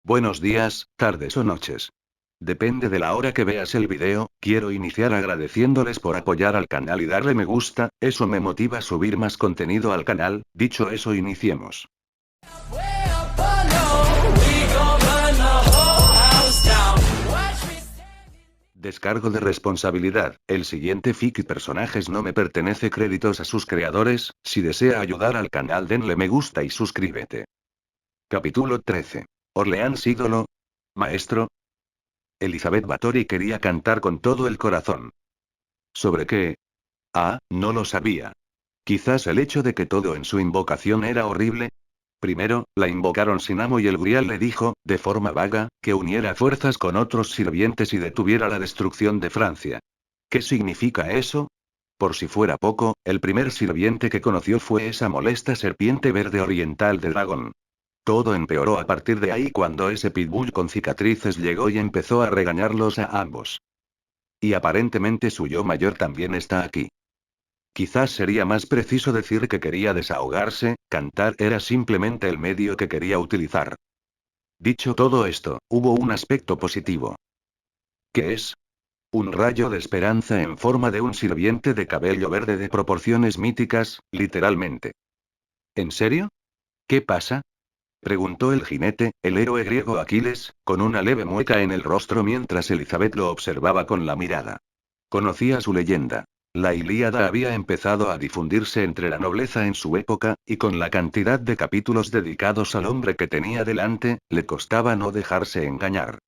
Buenos días, tardes o noches. Depende de la hora que veas el video, quiero iniciar agradeciéndoles por apoyar al canal y darle me gusta, eso me motiva a subir más contenido al canal. Dicho eso, iniciemos. Descargo de responsabilidad. El siguiente fic y personajes no me pertenece, créditos a sus creadores. Si desea ayudar al canal, denle me gusta y suscríbete. Capítulo 13. Orleans ídolo. Maestro. Elizabeth Bathory quería cantar con todo el corazón. ¿Sobre qué? Ah, no lo sabía. Quizás el hecho de que todo en su invocación era horrible. Primero, la invocaron sin amo y el Grial le dijo, de forma vaga, que uniera fuerzas con otros sirvientes y detuviera la destrucción de Francia. ¿Qué significa eso? Por si fuera poco, el primer sirviente que conoció fue esa molesta serpiente verde oriental de dragón. Todo empeoró a partir de ahí cuando ese pitbull con cicatrices llegó y empezó a regañarlos a ambos. Y aparentemente su yo mayor también está aquí. Quizás sería más preciso decir que quería desahogarse, cantar era simplemente el medio que quería utilizar. Dicho todo esto, hubo un aspecto positivo. ¿Qué es? Un rayo de esperanza en forma de un sirviente de cabello verde de proporciones míticas, literalmente. ¿En serio? ¿Qué pasa? Preguntó el jinete, el héroe griego Aquiles, con una leve mueca en el rostro mientras Elizabeth lo observaba con la mirada. Conocía su leyenda. La Ilíada había empezado a difundirse entre la nobleza en su época, y con la cantidad de capítulos dedicados al hombre que tenía delante, le costaba no dejarse engañar.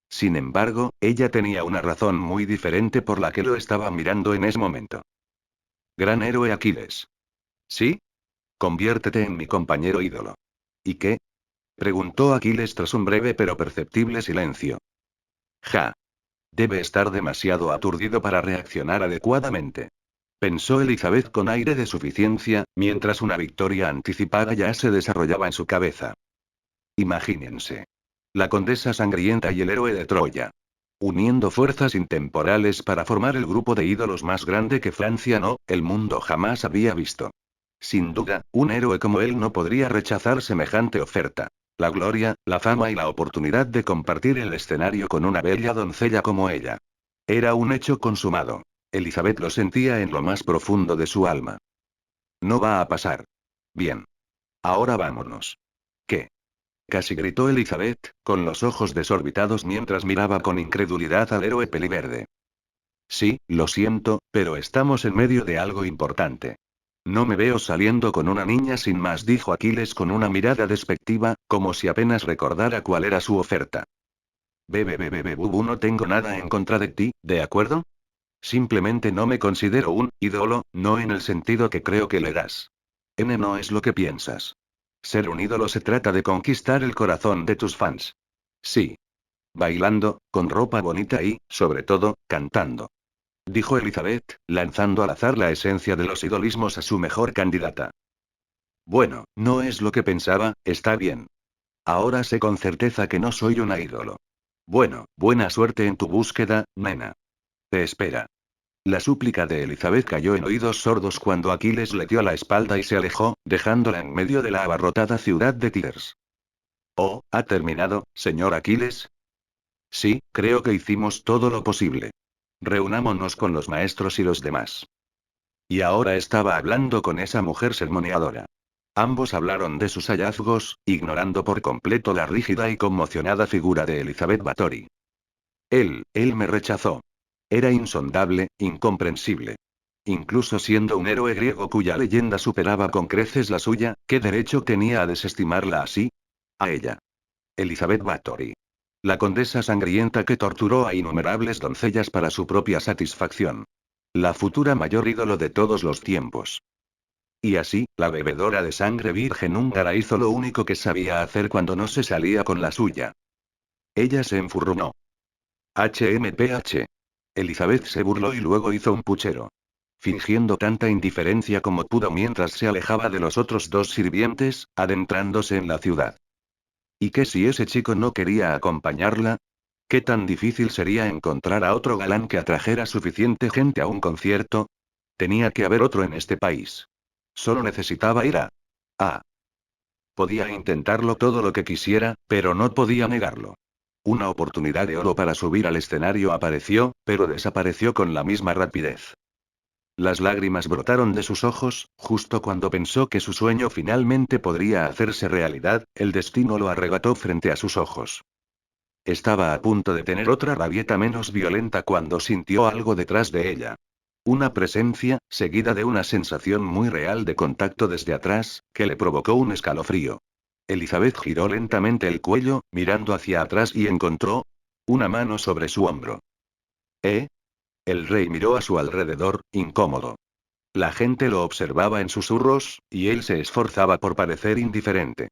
Sin embargo, ella tenía una razón muy diferente por la que lo estaba mirando en ese momento. Gran héroe Aquiles. ¿Sí? Conviértete en mi compañero ídolo. ¿Y qué? Preguntó Aquiles tras un breve pero perceptible silencio. Ja. Debe estar demasiado aturdido para reaccionar adecuadamente. Pensó Elizabeth con aire de suficiencia, mientras una victoria anticipada ya se desarrollaba en su cabeza. Imagínense. La condesa sangrienta y el héroe de Troya. Uniendo fuerzas intemporales para formar el grupo de ídolos más grande que Francia no, el mundo jamás había visto. Sin duda, un héroe como él no podría rechazar semejante oferta. La gloria, la fama y la oportunidad de compartir el escenario con una bella doncella como ella. Era un hecho consumado. Elizabeth lo sentía en lo más profundo de su alma. No va a pasar. Bien. Ahora vámonos. ¿Qué? Casi gritó Elizabeth, con los ojos desorbitados mientras miraba con incredulidad al héroe peliverde. Sí, lo siento, pero estamos en medio de algo importante. No me veo saliendo con una niña sin más, dijo Aquiles con una mirada despectiva, como si apenas recordara cuál era su oferta. Bubu, no tengo nada en contra de ti, ¿de acuerdo? Simplemente no me considero un ídolo, no en el sentido que creo que le das. No es lo que piensas. Ser un ídolo se trata de conquistar el corazón de tus fans. Sí. Bailando, con ropa bonita y, sobre todo, cantando. Dijo Elizabeth, lanzando al azar la esencia de los idolismos a su mejor candidata. Bueno, no es lo que pensaba, está bien. Ahora sé con certeza que no soy una ídolo. Bueno, buena suerte en tu búsqueda, nena. Te espera. La súplica de Elizabeth cayó en oídos sordos cuando Aquiles le dio la espalda y se alejó, dejándola en medio de la abarrotada ciudad de Tires. Oh, ¿ha terminado, señor Aquiles? Sí, creo que hicimos todo lo posible. Reunámonos con los maestros y los demás. Y ahora estaba hablando con esa mujer sermoneadora. Ambos hablaron de sus hallazgos, ignorando por completo la rígida y conmocionada figura de Elizabeth Bathory. Él me rechazó. Era insondable, incomprensible. Incluso siendo un héroe griego cuya leyenda superaba con creces la suya, ¿qué derecho tenía a desestimarla así? A ella. Elizabeth Bathory. La condesa sangrienta que torturó a innumerables doncellas para su propia satisfacción. La futura mayor ídolo de todos los tiempos. Y así, la bebedora de sangre virgen húngara hizo lo único que sabía hacer cuando no se salía con la suya. Ella se enfurruñó. HMPH. Elizabeth se burló y luego hizo un puchero. Fingiendo tanta indiferencia como pudo mientras se alejaba de los otros dos sirvientes, adentrándose en la ciudad. ¿Y qué si ese chico no quería acompañarla? ¿Qué tan difícil sería encontrar a otro galán que atrajera suficiente gente a un concierto? Tenía que haber otro en este país. Solo necesitaba ir a... Ah. Podía intentarlo todo lo que quisiera, pero no podía negarlo. Una oportunidad de oro para subir al escenario apareció, pero desapareció con la misma rapidez. Las lágrimas brotaron de sus ojos, justo cuando pensó que su sueño finalmente podría hacerse realidad, el destino lo arrebató frente a sus ojos. Estaba a punto de tener otra rabieta menos violenta cuando sintió algo detrás de ella. Una presencia, seguida de una sensación muy real de contacto desde atrás, que le provocó un escalofrío. Elizabeth giró lentamente el cuello, mirando hacia atrás y encontró una mano sobre su hombro. ¿Eh? El rey miró a su alrededor, incómodo. La gente lo observaba en susurros, y él se esforzaba por parecer indiferente.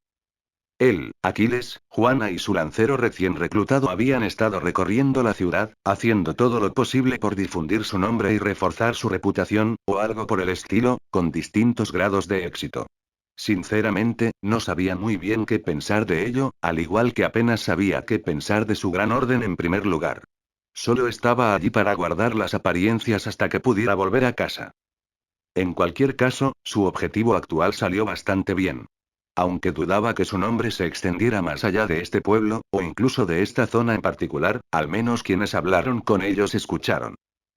Él, Aquiles, Juana y su lancero recién reclutado habían estado recorriendo la ciudad, haciendo todo lo posible por difundir su nombre y reforzar su reputación, o algo por el estilo, con distintos grados de éxito. Sinceramente, no sabía muy bien qué pensar de ello, al igual que apenas sabía qué pensar de su gran orden en primer lugar. Solo estaba allí para guardar las apariencias hasta que pudiera volver a casa. En cualquier caso, su objetivo actual salió bastante bien. Aunque dudaba que su nombre se extendiera más allá de este pueblo, o incluso de esta zona en particular, al menos quienes hablaron con ellos escucharon.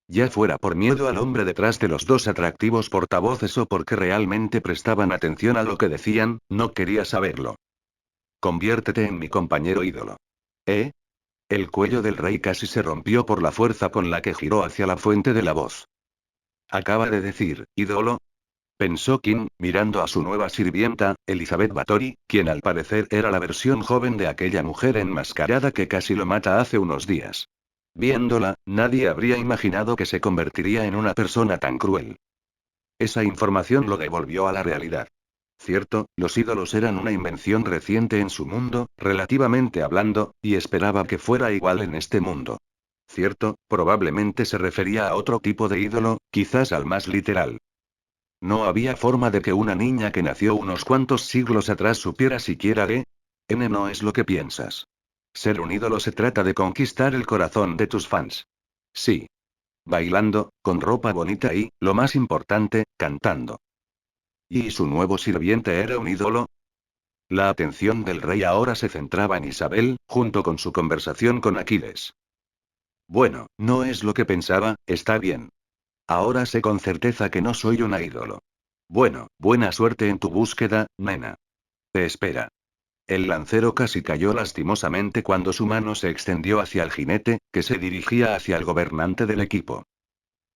Ya fuera por miedo al hombre detrás de los dos atractivos portavoces o porque realmente prestaban atención a lo que decían, no quería saberlo. Conviértete en mi compañero ídolo. ¿Eh? El cuello del rey casi se rompió por la fuerza con la que giró hacia la fuente de la voz. Acaba de decir, ídolo, pensó Kim, mirando a su nueva sirvienta, Elizabeth Bathory, quien al parecer era la versión joven de aquella mujer enmascarada que casi lo mata hace unos días. Viéndola, nadie habría imaginado que se convertiría en una persona tan cruel. Esa información lo devolvió a la realidad. Cierto, los ídolos eran una invención reciente en su mundo, relativamente hablando, y esperaba que fuera igual en este mundo. Cierto, probablemente se refería a otro tipo de ídolo, quizás al más literal. No había forma de que una niña que nació unos cuantos siglos atrás supiera siquiera de... No es lo que piensas. Ser un ídolo se trata de conquistar el corazón de tus fans. Sí. Bailando, con ropa bonita y, lo más importante, cantando. ¿Y su nuevo sirviente era un ídolo? La atención del rey ahora se centraba en Isabel, junto con su conversación con Aquiles. Bueno, no es lo que pensaba, está bien. Ahora sé con certeza que no soy una ídolo. Bueno, buena suerte en tu búsqueda, nena. Te espera. El lancero casi cayó lastimosamente cuando su mano se extendió hacia el jinete, que se dirigía hacia el gobernante del equipo.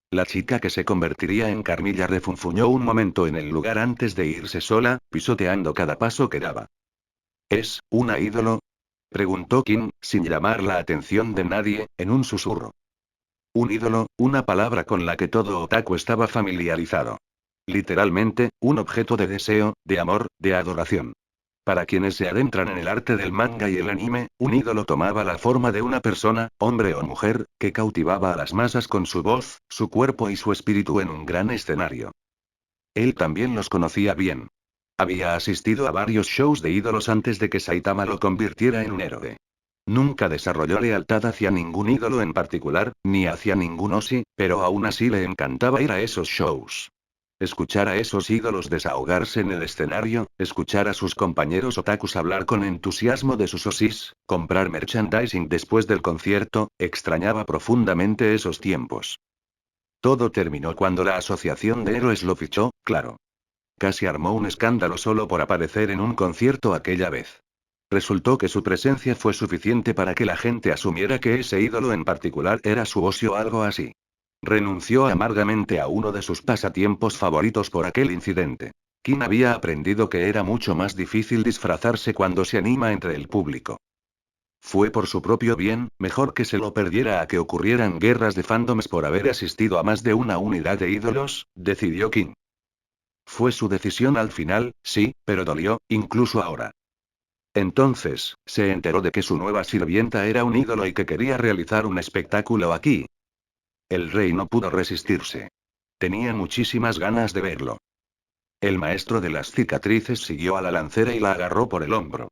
La chica que se convertiría en Carmilla refunfuñó un momento en el lugar antes de irse sola, pisoteando cada paso que daba. ¿Es una ídolo? Preguntó Kim, sin llamar la atención de nadie, en un susurro. Un ídolo, una palabra con la que todo otaku estaba familiarizado. Literalmente, un objeto de deseo, de amor, de adoración. Para quienes se adentran en el arte del manga y el anime, un ídolo tomaba la forma de una persona, hombre o mujer, que cautivaba a las masas con su voz, su cuerpo y su espíritu en un gran escenario. Él también los conocía bien. Había asistido a varios shows de ídolos antes de que Saitama lo convirtiera en un héroe. Nunca desarrolló lealtad hacia ningún ídolo en particular, ni hacia ningún Osi, pero aún así le encantaba ir a esos shows. Escuchar a esos ídolos desahogarse en el escenario, escuchar a sus compañeros otakus hablar con entusiasmo de sus osis, comprar merchandising después del concierto, extrañaba profundamente esos tiempos. Todo terminó cuando la asociación de héroes lo fichó, claro. Casi armó un escándalo solo por aparecer en un concierto aquella vez. Resultó que su presencia fue suficiente para que la gente asumiera que ese ídolo en particular era su ocio o algo así. Renunció amargamente a uno de sus pasatiempos favoritos por aquel incidente. Kim había aprendido que era mucho más difícil disfrazarse cuando se anima entre el público. Fue por su propio bien, mejor que se lo perdiera a que ocurrieran guerras de fandoms por haber asistido a más de una unidad de ídolos, decidió Kim. Fue su decisión al final, sí, pero dolió, incluso ahora. Entonces, se enteró de que su nueva sirvienta era un ídolo y que quería realizar un espectáculo aquí. El rey no pudo resistirse. Tenía muchísimas ganas de verlo. El maestro de las cicatrices siguió a la lancera y la agarró por el hombro.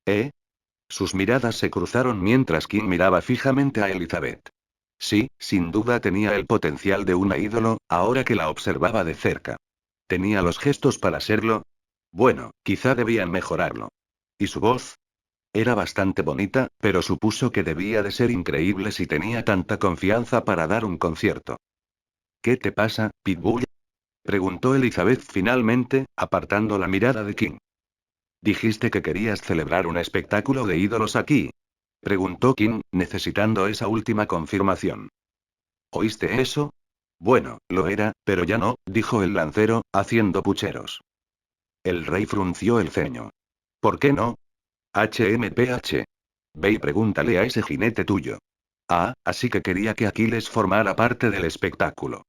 ¿Eh? Sus miradas se cruzaron mientras Kim miraba fijamente a Elizabeth. Sí, sin duda tenía el potencial de una ídolo, ahora que la observaba de cerca. ¿Tenía los gestos para serlo? Bueno, quizá debían mejorarlo. ¿Y su voz? Era bastante bonita, pero supuso que debía de ser increíble si tenía tanta confianza para dar un concierto. ¿Qué te pasa, Pitbull? Preguntó Elizabeth finalmente, apartando la mirada de Kim. Dijiste que querías celebrar un espectáculo de ídolos aquí. Preguntó Kim, necesitando esa última confirmación. ¿Oíste eso? Bueno, lo era, pero ya no, dijo el lancero, haciendo pucheros. El rey frunció el ceño. ¿Por qué no? HMPH. Ve y pregúntale a ese jinete tuyo. Ah, así que quería que Aquiles formara parte del espectáculo.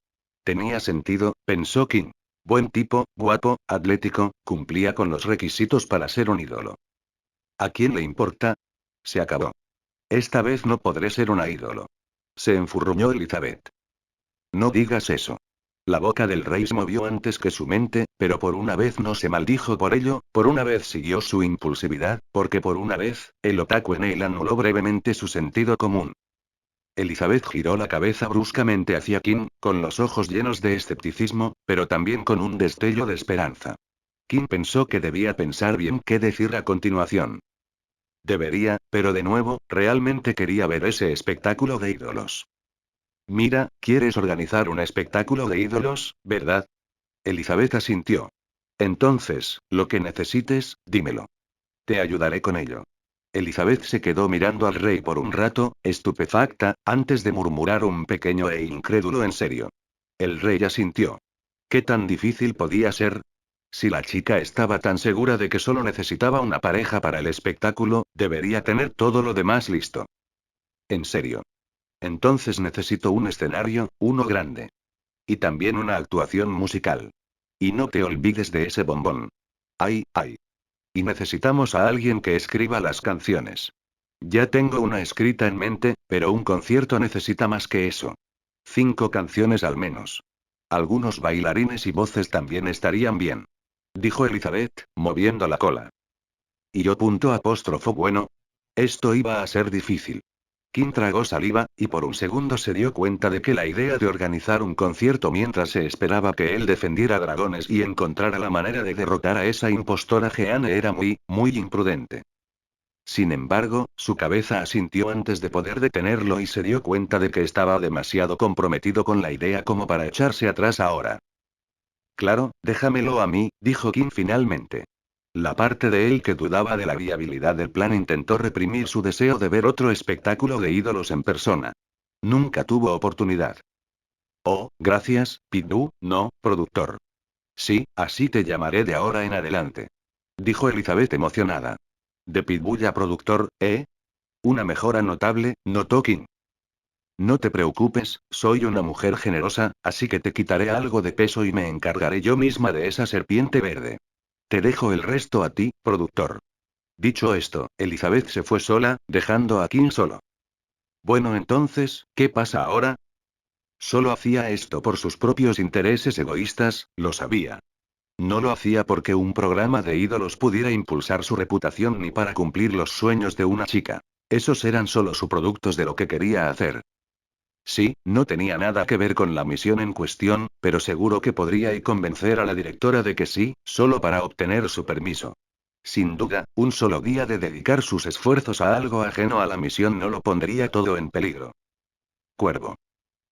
Tenía sentido, pensó Kim. Buen tipo, guapo, atlético, cumplía con los requisitos para ser un ídolo. ¿A quién le importa? Se acabó. Esta vez no podré ser una ídolo. Se enfurruñó Elizabeth. No digas eso. La boca del rey se movió antes que su mente, pero por una vez no se maldijo por ello, por una vez siguió su impulsividad, porque por una vez, el otaku en él anuló brevemente su sentido común. Elizabeth giró la cabeza bruscamente hacia Kim, con los ojos llenos de escepticismo, pero también con un destello de esperanza. Kim pensó que debía pensar bien qué decir a continuación. Debería, pero de nuevo, realmente quería ver ese espectáculo de ídolos. Mira, ¿quieres organizar un espectáculo de ídolos, verdad? Elizabeth asintió. Entonces, lo que necesites, dímelo. Te ayudaré con ello. Elizabeth se quedó mirando al rey por un rato, estupefacta, antes de murmurar un pequeño e incrédulo en serio. El rey asintió. ¿Qué tan difícil podía ser? Si la chica estaba tan segura de que solo necesitaba una pareja para el espectáculo, debería tener todo lo demás listo. En serio. Entonces necesito un escenario, uno grande. Y también una actuación musical. Y no te olvides de ese bombón. Ay, ay. Y necesitamos a alguien que escriba las canciones. Ya tengo una escrita en mente, pero un concierto necesita más que eso. 5 canciones al menos. Algunos bailarines y voces también estarían bien. Dijo Elizabeth, moviendo la cola. Y yo punto apóstrofo bueno. Esto iba a ser difícil. Kim tragó saliva, y por un segundo se dio cuenta de que la idea de organizar un concierto mientras se esperaba que él defendiera dragones y encontrara la manera de derrotar a esa impostora Jeanne era muy, muy imprudente. Sin embargo, su cabeza asintió antes de poder detenerlo y se dio cuenta de que estaba demasiado comprometido con la idea como para echarse atrás ahora. Claro, déjamelo a mí, dijo Kim finalmente. La parte de él que dudaba de la viabilidad del plan intentó reprimir su deseo de ver otro espectáculo de ídolos en persona. Nunca tuvo oportunidad. Oh, gracias, Pitbu, no, productor. Sí, así te llamaré de ahora en adelante. Dijo Elizabeth emocionada. De Pitbull a productor, ¿eh? Una mejora notable, notó Kim. No te preocupes, soy una mujer generosa, así que te quitaré algo de peso y me encargaré yo misma de esa serpiente verde. Te dejo el resto a ti, productor. Dicho esto, Elizabeth se fue sola, dejando a Kim solo. Bueno, entonces, ¿qué pasa ahora? Solo hacía esto por sus propios intereses egoístas, lo sabía. No lo hacía porque un programa de ídolos pudiera impulsar su reputación ni para cumplir los sueños de una chica. Esos eran solo subproductos de lo que quería hacer. Sí, no tenía nada que ver con la misión en cuestión, pero seguro que podría y convencer a la directora de que sí, solo para obtener su permiso. Sin duda, un solo día de dedicar sus esfuerzos a algo ajeno a la misión no lo pondría todo en peligro. Cuervo.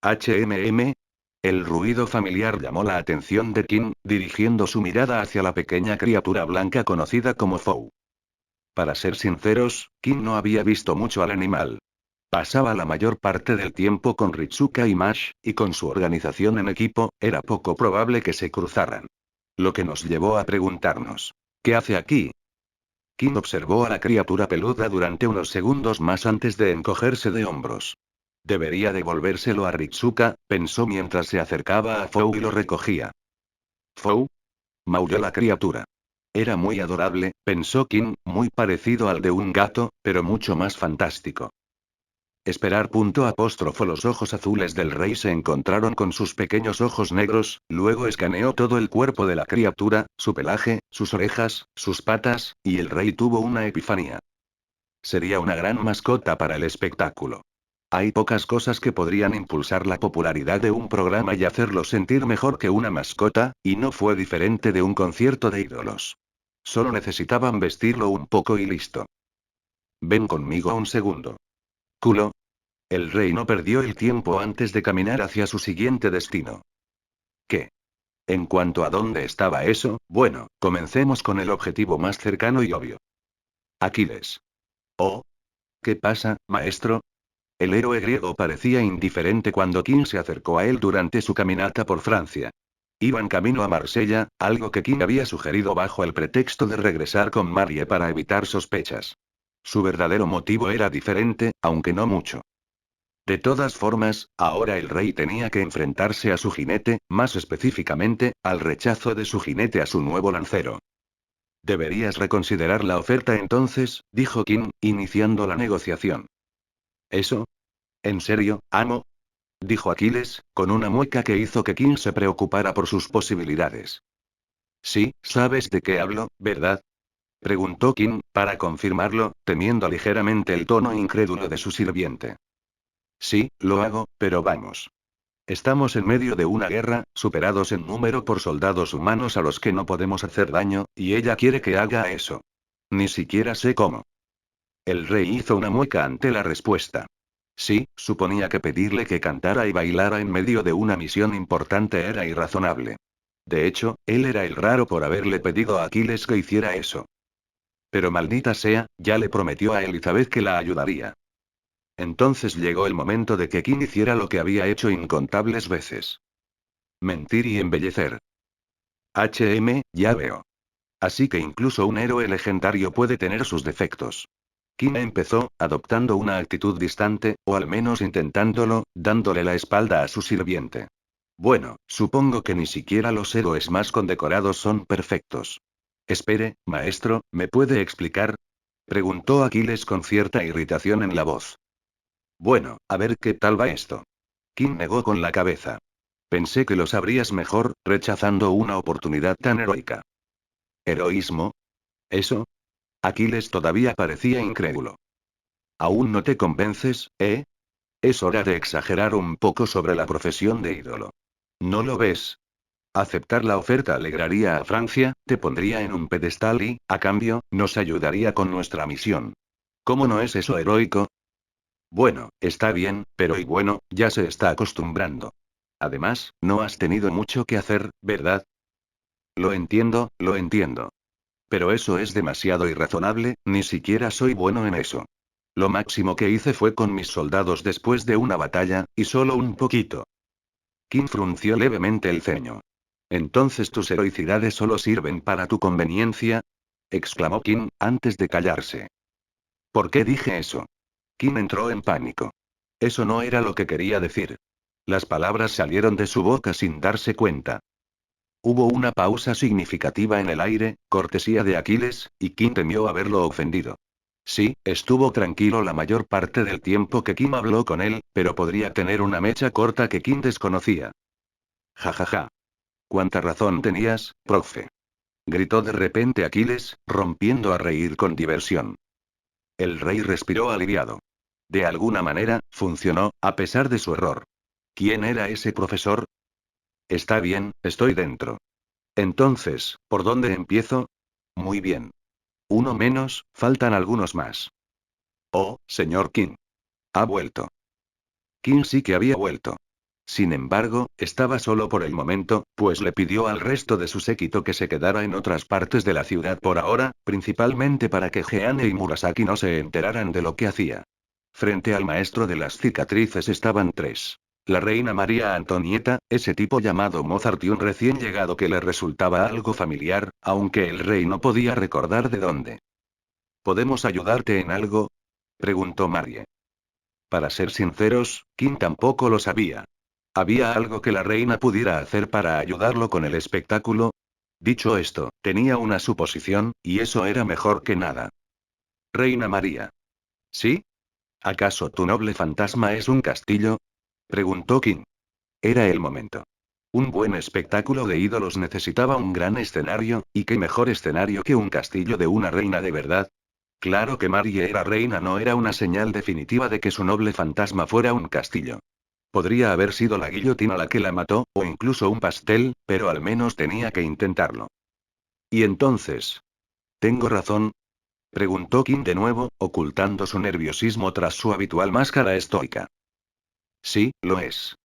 HMM. El ruido familiar llamó la atención de Kim, dirigiendo su mirada hacia la pequeña criatura blanca conocida como Fou. Para ser sinceros, Kim no había visto mucho al animal. Pasaba la mayor parte del tiempo con Ritsuka y Mash, y con su organización en equipo, era poco probable que se cruzaran. Lo que nos llevó a preguntarnos, ¿qué hace aquí? Kim observó a la criatura peluda durante unos segundos más antes de encogerse de hombros. Debería devolvérselo a Ritsuka, pensó mientras se acercaba a Fou y lo recogía. ¿Fou? Maulló la criatura. Era muy adorable, pensó Kim, muy parecido al de un gato, pero mucho más fantástico. Esperar punto apóstrofo los ojos azules del rey se encontraron con sus pequeños ojos negros, luego escaneó todo el cuerpo de la criatura, su pelaje, sus orejas, sus patas, y el rey tuvo una epifanía. Sería una gran mascota para el espectáculo. Hay pocas cosas que podrían impulsar la popularidad de un programa y hacerlo sentir mejor que una mascota, y no fue diferente de un concierto de ídolos. Solo necesitaban vestirlo un poco y listo. Ven conmigo un segundo. Culo. El rey no perdió el tiempo antes de caminar hacia su siguiente destino. ¿Qué? En cuanto a dónde estaba eso, bueno, comencemos con el objetivo más cercano y obvio. Aquiles. Oh. ¿Qué pasa, maestro? El héroe griego parecía indiferente cuando King se acercó a él durante su caminata por Francia. Iban camino a Marsella, algo que King había sugerido bajo el pretexto de regresar con Marie para evitar sospechas. Su verdadero motivo era diferente, aunque no mucho. De todas formas, ahora el rey tenía que enfrentarse a su jinete, más específicamente, al rechazo de su jinete a su nuevo lancero. Deberías reconsiderar la oferta entonces, dijo King, iniciando la negociación. ¿Eso? ¿En serio, amo? Dijo Aquiles, con una mueca que hizo que King se preocupara por sus posibilidades. Sí, sabes de qué hablo, ¿verdad? Preguntó King, para confirmarlo, temiendo ligeramente el tono incrédulo de su sirviente. Sí, lo hago, pero vamos. Estamos en medio de una guerra, superados en número por soldados humanos a los que no podemos hacer daño, y ella quiere que haga eso. Ni siquiera sé cómo. El rey hizo una mueca ante la respuesta. Sí, suponía que pedirle que cantara y bailara en medio de una misión importante era irrazonable. De hecho, él era el raro por haberle pedido a Aquiles que hiciera eso. Pero maldita sea, ya le prometió a Elizabeth que la ayudaría. Entonces llegó el momento de que King hiciera lo que había hecho incontables veces. Mentir y embellecer. Ya veo. Así que incluso un héroe legendario puede tener sus defectos. Kim empezó, adoptando una actitud distante, o al menos intentándolo, dándole la espalda a su sirviente. Bueno, supongo que ni siquiera los héroes más condecorados son perfectos. Espere, maestro, ¿me puede explicar? Preguntó Aquiles con cierta irritación en la voz. Bueno, a ver qué tal va esto. Kim negó con la cabeza. Pensé que lo sabrías mejor, rechazando una oportunidad tan heroica. ¿Heroísmo? ¿Eso? Aquiles todavía parecía incrédulo. ¿Aún no te convences, eh? Es hora de exagerar un poco sobre la profesión de ídolo. ¿No lo ves? Aceptar la oferta alegraría a Francia, te pondría en un pedestal y, a cambio, nos ayudaría con nuestra misión. ¿Cómo no es eso heroico? Bueno, está bien, pero y bueno, ya se está acostumbrando. Además, no has tenido mucho que hacer, ¿verdad? Lo entiendo, lo entiendo. Pero eso es demasiado irrazonable, ni siquiera soy bueno en eso. Lo máximo que hice fue con mis soldados después de una batalla, y solo un poquito. Kim frunció levemente el ceño. ¿Entonces tus heroicidades solo sirven para tu conveniencia? Exclamó Kim, antes de callarse. ¿Por qué dije eso? Kim entró en pánico. Eso no era lo que quería decir. Las palabras salieron de su boca sin darse cuenta. Hubo una pausa significativa en el aire, cortesía de Aquiles, y Kim temió haberlo ofendido. Sí, estuvo tranquilo la mayor parte del tiempo que Kim habló con él, pero podría tener una mecha corta que Kim desconocía. Ja ja ja. ¿Cuánta razón tenías, profe? Gritó de repente Aquiles, rompiendo a reír con diversión. El rey respiró aliviado. De alguna manera, funcionó, a pesar de su error. ¿Quién era ese profesor? Está bien, estoy dentro. Entonces, ¿por dónde empiezo? Muy bien. Uno menos, faltan algunos más. Oh, señor King. Ha vuelto. King sí que había vuelto. Sin embargo, estaba solo por el momento, pues le pidió al resto de su séquito que se quedara en otras partes de la ciudad por ahora, principalmente para que Jeanne y Murasaki no se enteraran de lo que hacía. Frente al maestro de las cicatrices estaban tres. La reina María Antonieta, ese tipo llamado Mozart y un recién llegado que le resultaba algo familiar, aunque el rey no podía recordar de dónde. ¿Podemos ayudarte en algo? Preguntó Marie. Para ser sinceros, Kim tampoco lo sabía. ¿Había algo que la reina pudiera hacer para ayudarlo con el espectáculo? Dicho esto, tenía una suposición, y eso era mejor que nada. Reina María. ¿Sí? ¿Acaso tu noble fantasma es un castillo? Preguntó King. Era el momento. Un buen espectáculo de ídolos necesitaba un gran escenario, y qué mejor escenario que un castillo de una reina de verdad. Claro que Marie era reina no era una señal definitiva de que su noble fantasma fuera un castillo. Podría haber sido la guillotina la que la mató, o incluso un pastel, pero al menos tenía que intentarlo. Y entonces. ¿Tengo razón? Preguntó Kim de nuevo, ocultando su nerviosismo tras su habitual máscara estoica. Sí, lo es.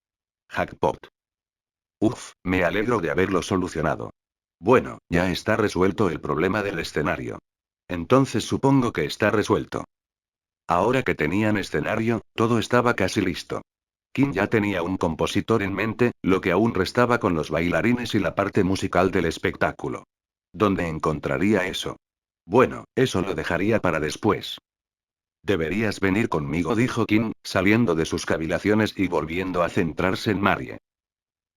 Jackpot. Uf, me alegro de haberlo solucionado. Bueno, ya está resuelto el problema del escenario. Entonces supongo que está resuelto. Ahora que tenían escenario, todo estaba casi listo. Kim ya tenía un compositor en mente, lo que aún restaba con los bailarines y la parte musical del espectáculo. ¿Dónde encontraría eso? Bueno, eso lo dejaría para después. Deberías venir conmigo, dijo Kim, saliendo de sus cavilaciones y volviendo a centrarse en Marie.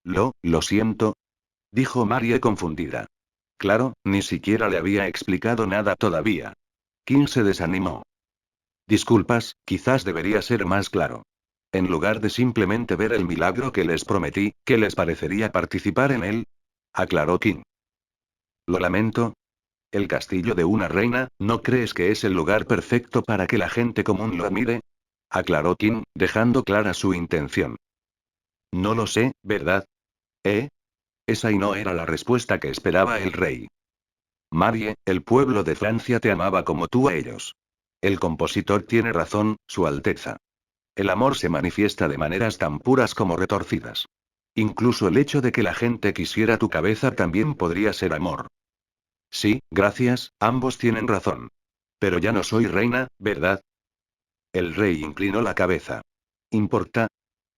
Lo siento, dijo Marie confundida. Claro, ni siquiera le había explicado nada todavía. Kim se desanimó. Disculpas, quizás debería ser más claro. En lugar de simplemente ver el milagro que les prometí, ¿qué les parecería participar en él? Aclaró Kim. Lo lamento. El castillo de una reina, ¿no crees que es el lugar perfecto para que la gente común lo admire? Aclaró Kim, dejando clara su intención. No lo sé, ¿verdad? ¿Eh? Esa y no era la respuesta que esperaba el rey. Marie, el pueblo de Francia te amaba como tú a ellos. El compositor tiene razón, Su Alteza. El amor se manifiesta de maneras tan puras como retorcidas. Incluso el hecho de que la gente quisiera tu cabeza también podría ser amor. Sí, gracias, ambos tienen razón. Pero ya no soy reina, ¿verdad? El rey inclinó la cabeza. ¿Importa?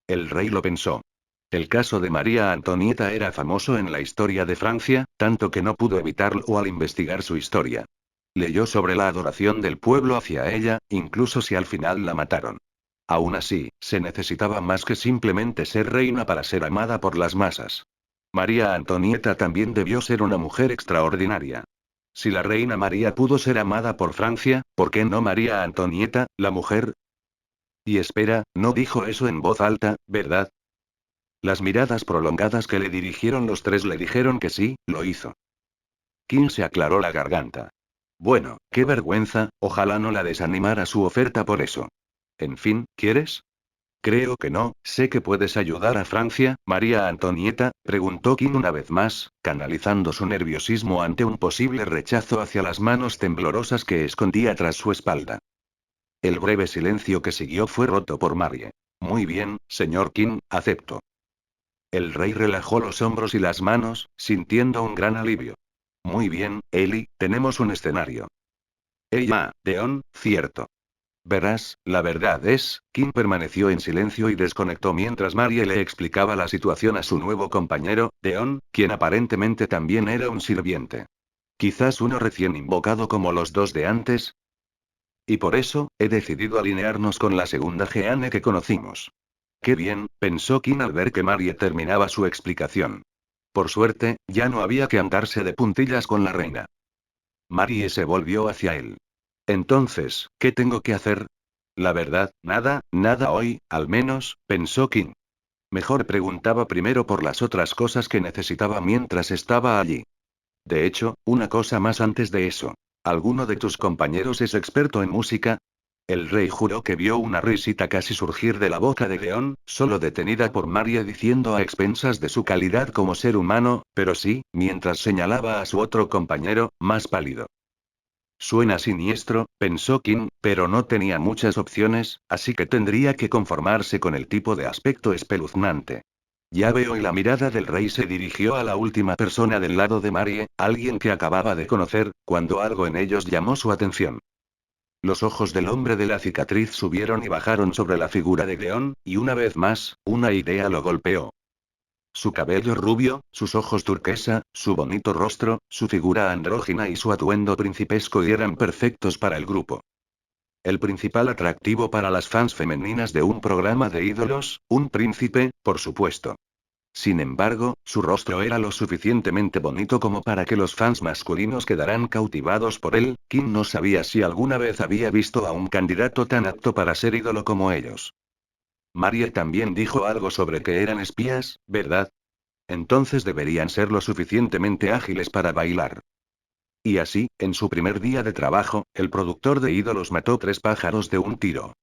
El rey lo pensó. El caso de María Antonieta era famoso en la historia de Francia, tanto que no pudo evitarlo al investigar su historia. Leyó sobre la adoración del pueblo hacia ella, incluso si al final la mataron. Aún así, se necesitaba más que simplemente ser reina para ser amada por las masas. María Antonieta también debió ser una mujer extraordinaria. Si la reina María pudo ser amada por Francia, ¿por qué no María Antonieta, la mujer? Y espera, no dijo eso en voz alta, ¿verdad? Las miradas prolongadas que le dirigieron los tres le dijeron que sí, lo hizo. Kim se aclaró la garganta. Bueno, qué vergüenza, ojalá no la desanimara su oferta por eso. En fin, ¿quieres? Creo que no, sé que puedes ayudar a Francia, María Antonieta, preguntó Kim una vez más, canalizando su nerviosismo ante un posible rechazo hacia las manos temblorosas que escondía tras su espalda. El breve silencio que siguió fue roto por Marie. Muy bien, señor Kim, acepto. El rey relajó los hombros y las manos, sintiendo un gran alivio. Muy bien, Eli, tenemos un escenario. Ella, Deon, cierto. Verás, la verdad es, Kim permaneció en silencio y desconectó mientras Marie le explicaba la situación a su nuevo compañero, Deon, quien aparentemente también era un sirviente. Quizás uno recién invocado como los dos de antes. Y por eso, he decidido alinearnos con la segunda Jeanne que conocimos. Qué bien, pensó Kim al ver que Marie terminaba su explicación. Por suerte, ya no había que andarse de puntillas con la reina. Marie se volvió hacia él. Entonces, ¿qué tengo que hacer? La verdad, nada hoy, al menos, pensó Kim. Mejor preguntaba primero por las otras cosas que necesitaba mientras estaba allí. De hecho, una cosa más antes de eso. ¿Alguno de tus compañeros es experto en música? El rey juró que vio una risita casi surgir de la boca de León, solo detenida por Marie diciendo a expensas de su calidad como ser humano, pero sí, mientras señalaba a su otro compañero, más pálido. Suena siniestro, pensó Kim, pero no tenía muchas opciones, así que tendría que conformarse con el tipo de aspecto espeluznante. Ya veo, y la mirada del rey se dirigió a la última persona del lado de Marie, alguien que acababa de conocer, cuando algo en ellos llamó su atención. Los ojos del hombre de la cicatriz subieron y bajaron sobre la figura de León, y una vez más, una idea lo golpeó. Su cabello rubio, sus ojos turquesa, su bonito rostro, su figura andrógina y su atuendo principesco eran perfectos para el grupo. El principal atractivo para las fans femeninas de un programa de ídolos, un príncipe, por supuesto. Sin embargo, su rostro era lo suficientemente bonito como para que los fans masculinos quedaran cautivados por él. Kim no sabía si alguna vez había visto a un candidato tan apto para ser ídolo como ellos. Marie también dijo algo sobre que eran espías, ¿verdad? Entonces deberían ser lo suficientemente ágiles para bailar. Y así, en su primer día de trabajo, el productor de ídolos mató 3 pájaros de un tiro.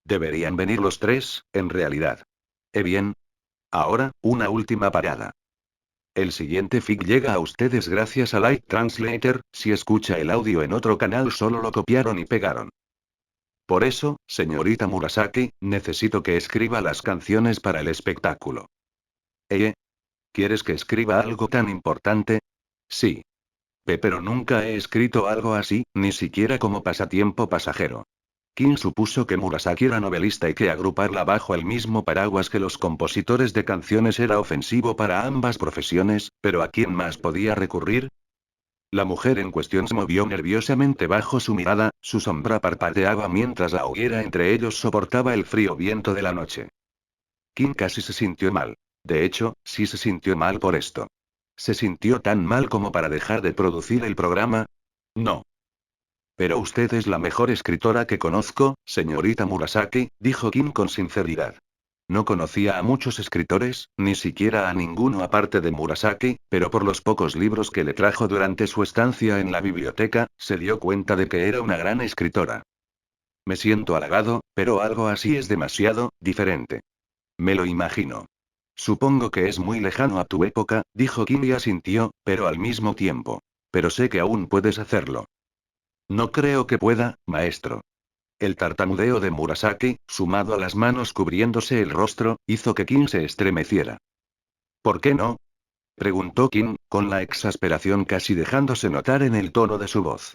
Deberían venir los tres, en realidad. Bien. Ahora, una última parada. El siguiente fic llega a ustedes gracias a Light Translator, si escucha el audio en otro canal solo lo copiaron y pegaron. Por eso, señorita Murasaki, necesito que escriba las canciones para el espectáculo. ¿Quieres que escriba algo tan importante? Sí. Pero nunca he escrito algo así, ni siquiera como pasatiempo pasajero. Kim supuso que Murasaki era novelista y que agruparla bajo el mismo paraguas que los compositores de canciones era ofensivo para ambas profesiones, pero ¿a quién más podía recurrir? La mujer en cuestión se movió nerviosamente bajo su mirada, su sombra parpadeaba mientras la hoguera entre ellos soportaba el frío viento de la noche. Kim casi se sintió mal. De hecho, sí se sintió mal por esto. ¿Se sintió tan mal como para dejar de producir el programa? No. Pero usted es la mejor escritora que conozco, señorita Murasaki, dijo Kim con sinceridad. No conocía a muchos escritores, ni siquiera a ninguno aparte de Murasaki, pero por los pocos libros que le trajo durante su estancia en la biblioteca, se dio cuenta de que era una gran escritora. Me siento halagado, pero algo así es demasiado diferente. Me lo imagino. Supongo que es muy lejano a tu época, dijo Kim y asintió, pero al mismo tiempo. Pero sé que aún puedes hacerlo. No creo que pueda, maestro. El tartamudeo de Murasaki, sumado a las manos cubriéndose el rostro, hizo que Kim se estremeciera. ¿Por qué no? Preguntó Kim, con la exasperación casi dejándose notar en el tono de su voz.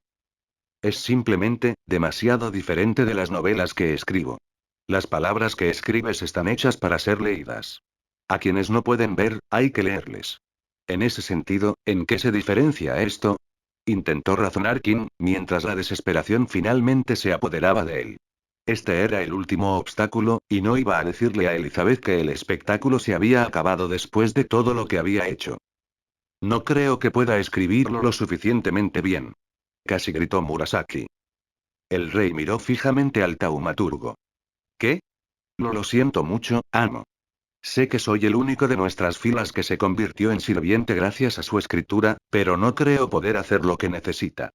Es simplemente, demasiado diferente de las novelas que escribo. Las palabras que escribes están hechas para ser leídas. A quienes no pueden ver, hay que leerles. En ese sentido, ¿en qué se diferencia esto? Intentó razonar Kim, mientras la desesperación finalmente se apoderaba de él. Este era el último obstáculo, y no iba a decirle a Elizabeth que el espectáculo se había acabado después de todo lo que había hecho. No creo que pueda escribirlo lo suficientemente bien. Casi gritó Murasaki. El rey miró fijamente al taumaturgo. ¿Qué? Lo siento mucho, amo. Sé que soy el único de nuestras filas que se convirtió en sirviente gracias a su escritura, pero no creo poder hacer lo que necesita.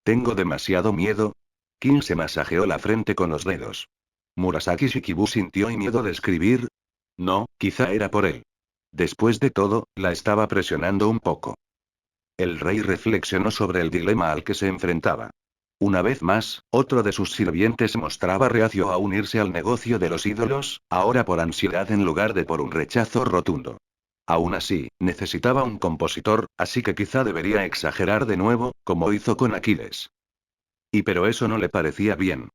Tengo demasiado miedo. Kim se masajeó la frente con los dedos. Murasaki Shikibu sintió miedo de escribir. No, quizá era por él. Después de todo, la estaba presionando un poco. El rey reflexionó sobre el dilema al que se enfrentaba. Una vez más, otro de sus sirvientes mostraba reacio a unirse al negocio de los ídolos, ahora por ansiedad en lugar de por un rechazo rotundo. Aún así, necesitaba un compositor, así que quizá debería exagerar de nuevo, como hizo con Aquiles. Pero eso no le parecía bien.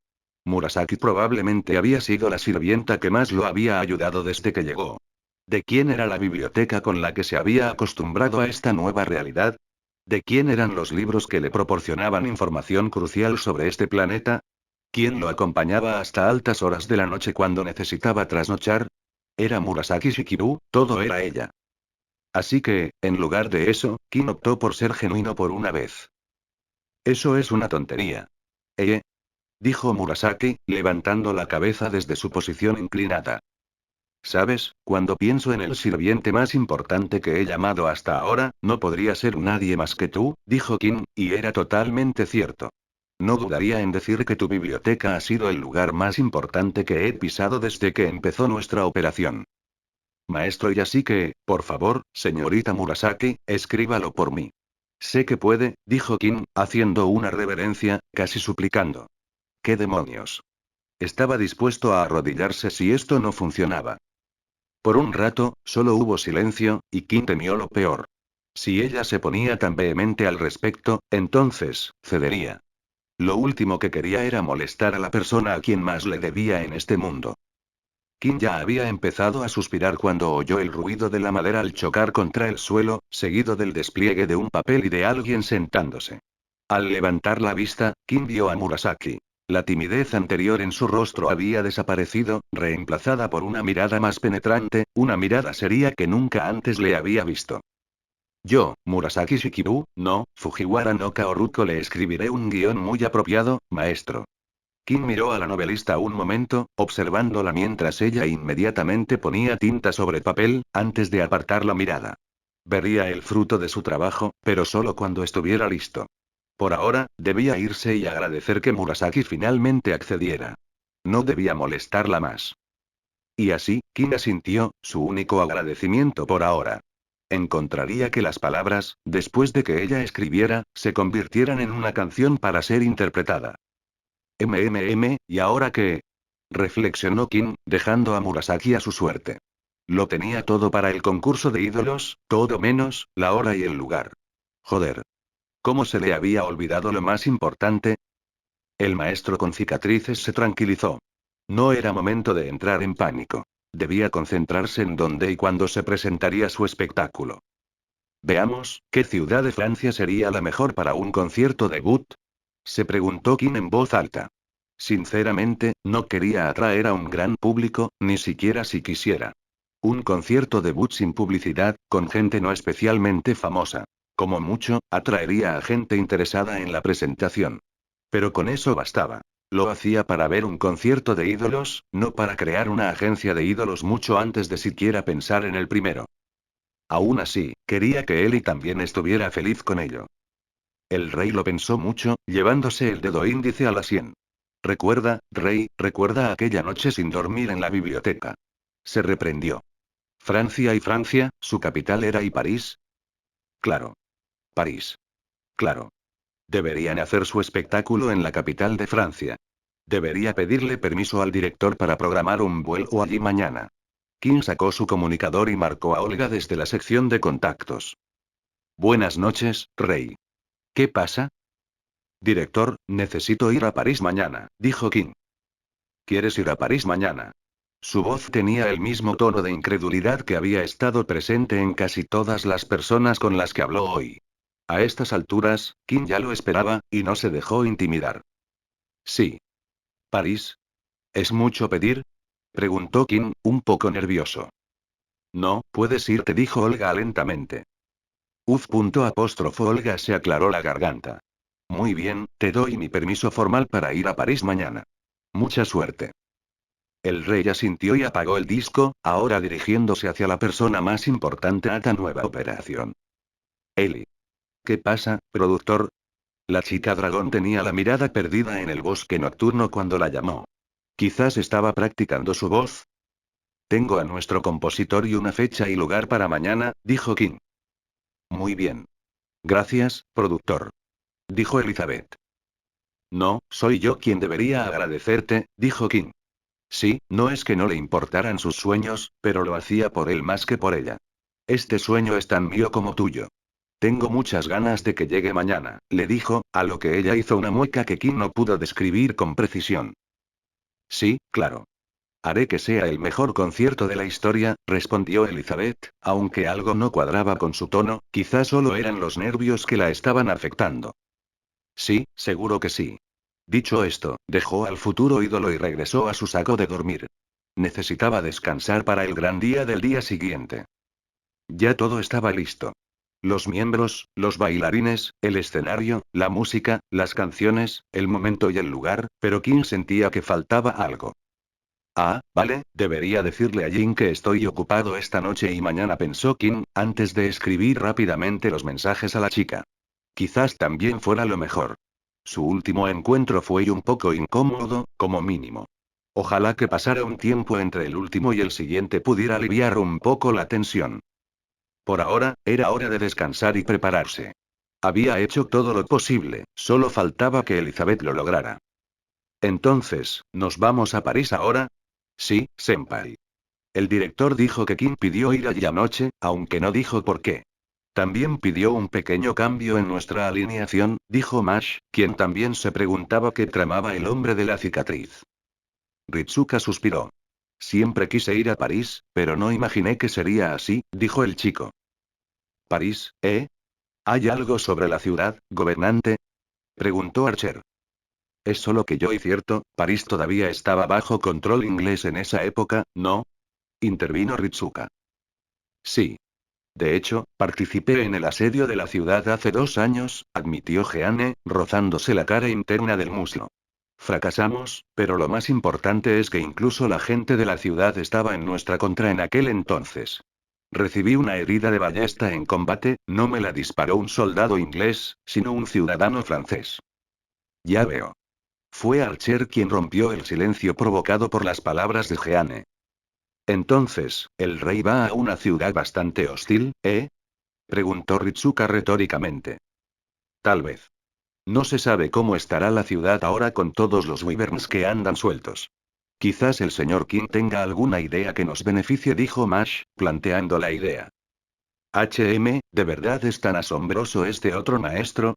Murasaki probablemente había sido la sirvienta que más lo había ayudado desde que llegó. ¿De quién era la biblioteca con la que se había acostumbrado a esta nueva realidad? ¿De quién eran los libros que le proporcionaban información crucial sobre este planeta? ¿Quién lo acompañaba hasta altas horas de la noche cuando necesitaba trasnochar? Era Murasaki Shikibu, todo era ella. Así que, en lugar de eso, Kim optó por ser genuino por una vez. Eso es una tontería. Dijo Murasaki, levantando la cabeza desde su posición inclinada. ¿Sabes? Cuando pienso en el sirviente más importante que he llamado hasta ahora, no podría ser nadie más que tú, dijo Kim, y era totalmente cierto. No dudaría en decir que tu biblioteca ha sido el lugar más importante que he pisado desde que empezó nuestra operación. Maestro, y así que, por favor, señorita Murasaki, escríbalo por mí. Sé que puede, dijo Kim, haciendo una reverencia, casi suplicando. ¿Qué demonios? Estaba dispuesto a arrodillarse si esto no funcionaba. Por un rato, solo hubo silencio, y Kim temió lo peor. Si ella se ponía tan vehemente al respecto, entonces, cedería. Lo último que quería era molestar a la persona a quien más le debía en este mundo. Kim ya había empezado a suspirar cuando oyó el ruido de la madera al chocar contra el suelo, seguido del despliegue de un papel y de alguien sentándose. Al levantar la vista, Kim vio a Murasaki. La timidez anterior en su rostro había desaparecido, reemplazada por una mirada más penetrante, una mirada seria que nunca antes le había visto. Yo, Murasaki Shikibu, no, Fujiwara no Kaoruko, le escribiré un guión muy apropiado, maestro. Kim miró a la novelista un momento, observándola mientras ella inmediatamente ponía tinta sobre papel, antes de apartar la mirada. Vería el fruto de su trabajo, pero solo cuando estuviera listo. Por ahora, debía irse y agradecer que Murasaki finalmente accediera. No debía molestarla más. Y así, Kim asintió, su único agradecimiento por ahora. Encontraría que las palabras, después de que ella escribiera, se convirtieran en una canción para ser interpretada. ¿Y ahora qué? Reflexionó Kim, dejando a Murasaki a su suerte. Lo tenía todo para el concurso de ídolos, todo menos, la hora y el lugar. Joder. ¿Cómo se le había olvidado lo más importante? El maestro con cicatrices se tranquilizó. No era momento de entrar en pánico. Debía concentrarse en dónde y cuándo se presentaría su espectáculo. Veamos, ¿qué ciudad de Francia sería la mejor para un concierto debut? Se preguntó Kim en voz alta. Sinceramente, no quería atraer a un gran público, ni siquiera si quisiera. Un concierto debut sin publicidad, con gente no especialmente famosa. Como mucho, atraería a gente interesada en la presentación. Pero con eso bastaba. Lo hacía para ver un concierto de ídolos, no para crear una agencia de ídolos mucho antes de siquiera pensar en el primero. Aún así, quería que Ellie también estuviera feliz con ello. El rey lo pensó mucho, llevándose el dedo índice a la sien. Recuerda, rey, recuerda aquella noche sin dormir en la biblioteca. Se reprendió. Francia y Francia, su capital era y París. Claro. París. Claro. Deberían hacer su espectáculo en la capital de Francia. Debería pedirle permiso al director para programar un vuelo allí mañana. Kim sacó su comunicador y marcó a Olga desde la sección de contactos. Buenas noches, rey. ¿Qué pasa? Director, necesito ir a París mañana, dijo Kim. ¿Quieres ir a París mañana? Su voz tenía el mismo tono de incredulidad que había estado presente en casi todas las personas con las que habló hoy. A estas alturas, Kim ya lo esperaba, y no se dejó intimidar. Sí. ¿París? ¿Es mucho pedir? Preguntó Kim, un poco nervioso. No, puedes irte, dijo Olga lentamente. Olga se aclaró la garganta. Muy bien, te doy mi permiso formal para ir a París mañana. Mucha suerte. El rey asintió y apagó el disco, ahora dirigiéndose hacia la persona más importante a esta nueva operación. Ellie. ¿Qué pasa, productor? La chica dragón tenía la mirada perdida en el bosque nocturno cuando la llamó. Quizás estaba practicando su voz. Tengo a nuestro compositor y una fecha y lugar para mañana, dijo Kim. Muy bien. Gracias, productor. Dijo Elizabeth. No, soy yo quien debería agradecerte, dijo Kim. Sí, no es que no le importaran sus sueños, pero lo hacía por él más que por ella. Este sueño es tan mío como tuyo. Tengo muchas ganas de que llegue mañana, le dijo, a lo que ella hizo una mueca que Kim no pudo describir con precisión. Sí, claro. Haré que sea el mejor concierto de la historia, respondió Elizabeth, aunque algo no cuadraba con su tono, quizás solo eran los nervios que la estaban afectando. Sí, seguro que sí. Dicho esto, dejó al futuro ídolo y regresó a su saco de dormir. Necesitaba descansar para el gran día del día siguiente. Ya todo estaba listo. Los miembros, los bailarines, el escenario, la música, las canciones, el momento y el lugar, pero Kim sentía que faltaba algo. Ah, vale, debería decirle a Jin que estoy ocupado esta noche y mañana, pensó Kim, antes de escribir rápidamente los mensajes a la chica. Quizás también fuera lo mejor. Su último encuentro fue un poco incómodo, como mínimo. Ojalá que pasara un tiempo entre el último y el siguiente pudiera aliviar un poco la tensión. Por ahora, era hora de descansar y prepararse. Había hecho todo lo posible, solo faltaba que Elizabeth lo lograra. Entonces, ¿nos vamos a París ahora? Sí, senpai. El director dijo que Kim pidió ir allí anoche, aunque no dijo por qué. También pidió un pequeño cambio en nuestra alineación, dijo Mash, quien también se preguntaba qué tramaba el hombre de la cicatriz. Ritsuka suspiró. Siempre quise ir a París, pero no imaginé que sería así, dijo el chico. ¿París, eh? ¿Hay algo sobre la ciudad, gobernante? Preguntó Archer. Es solo que yo y cierto, París todavía estaba bajo control inglés en esa época, ¿no? Intervino Ritsuka. Sí. De hecho, participé en el asedio de la ciudad hace 2 años, admitió Jeanne, rozándose la cara interna del muslo. Fracasamos, pero lo más importante es que incluso la gente de la ciudad estaba en nuestra contra en aquel entonces. Recibí una herida de ballesta en combate, no me la disparó un soldado inglés, sino un ciudadano francés. Ya veo. Fue Archer quien rompió el silencio provocado por las palabras de Jeanne. Entonces, el rey va a una ciudad bastante hostil, ¿eh? Preguntó Ritsuka retóricamente. Tal vez. No se sabe cómo estará la ciudad ahora con todos los wyverns que andan sueltos. Quizás el señor King tenga alguna idea que nos beneficie, dijo Mash, planteando la idea. ¿De verdad es tan asombroso este otro maestro?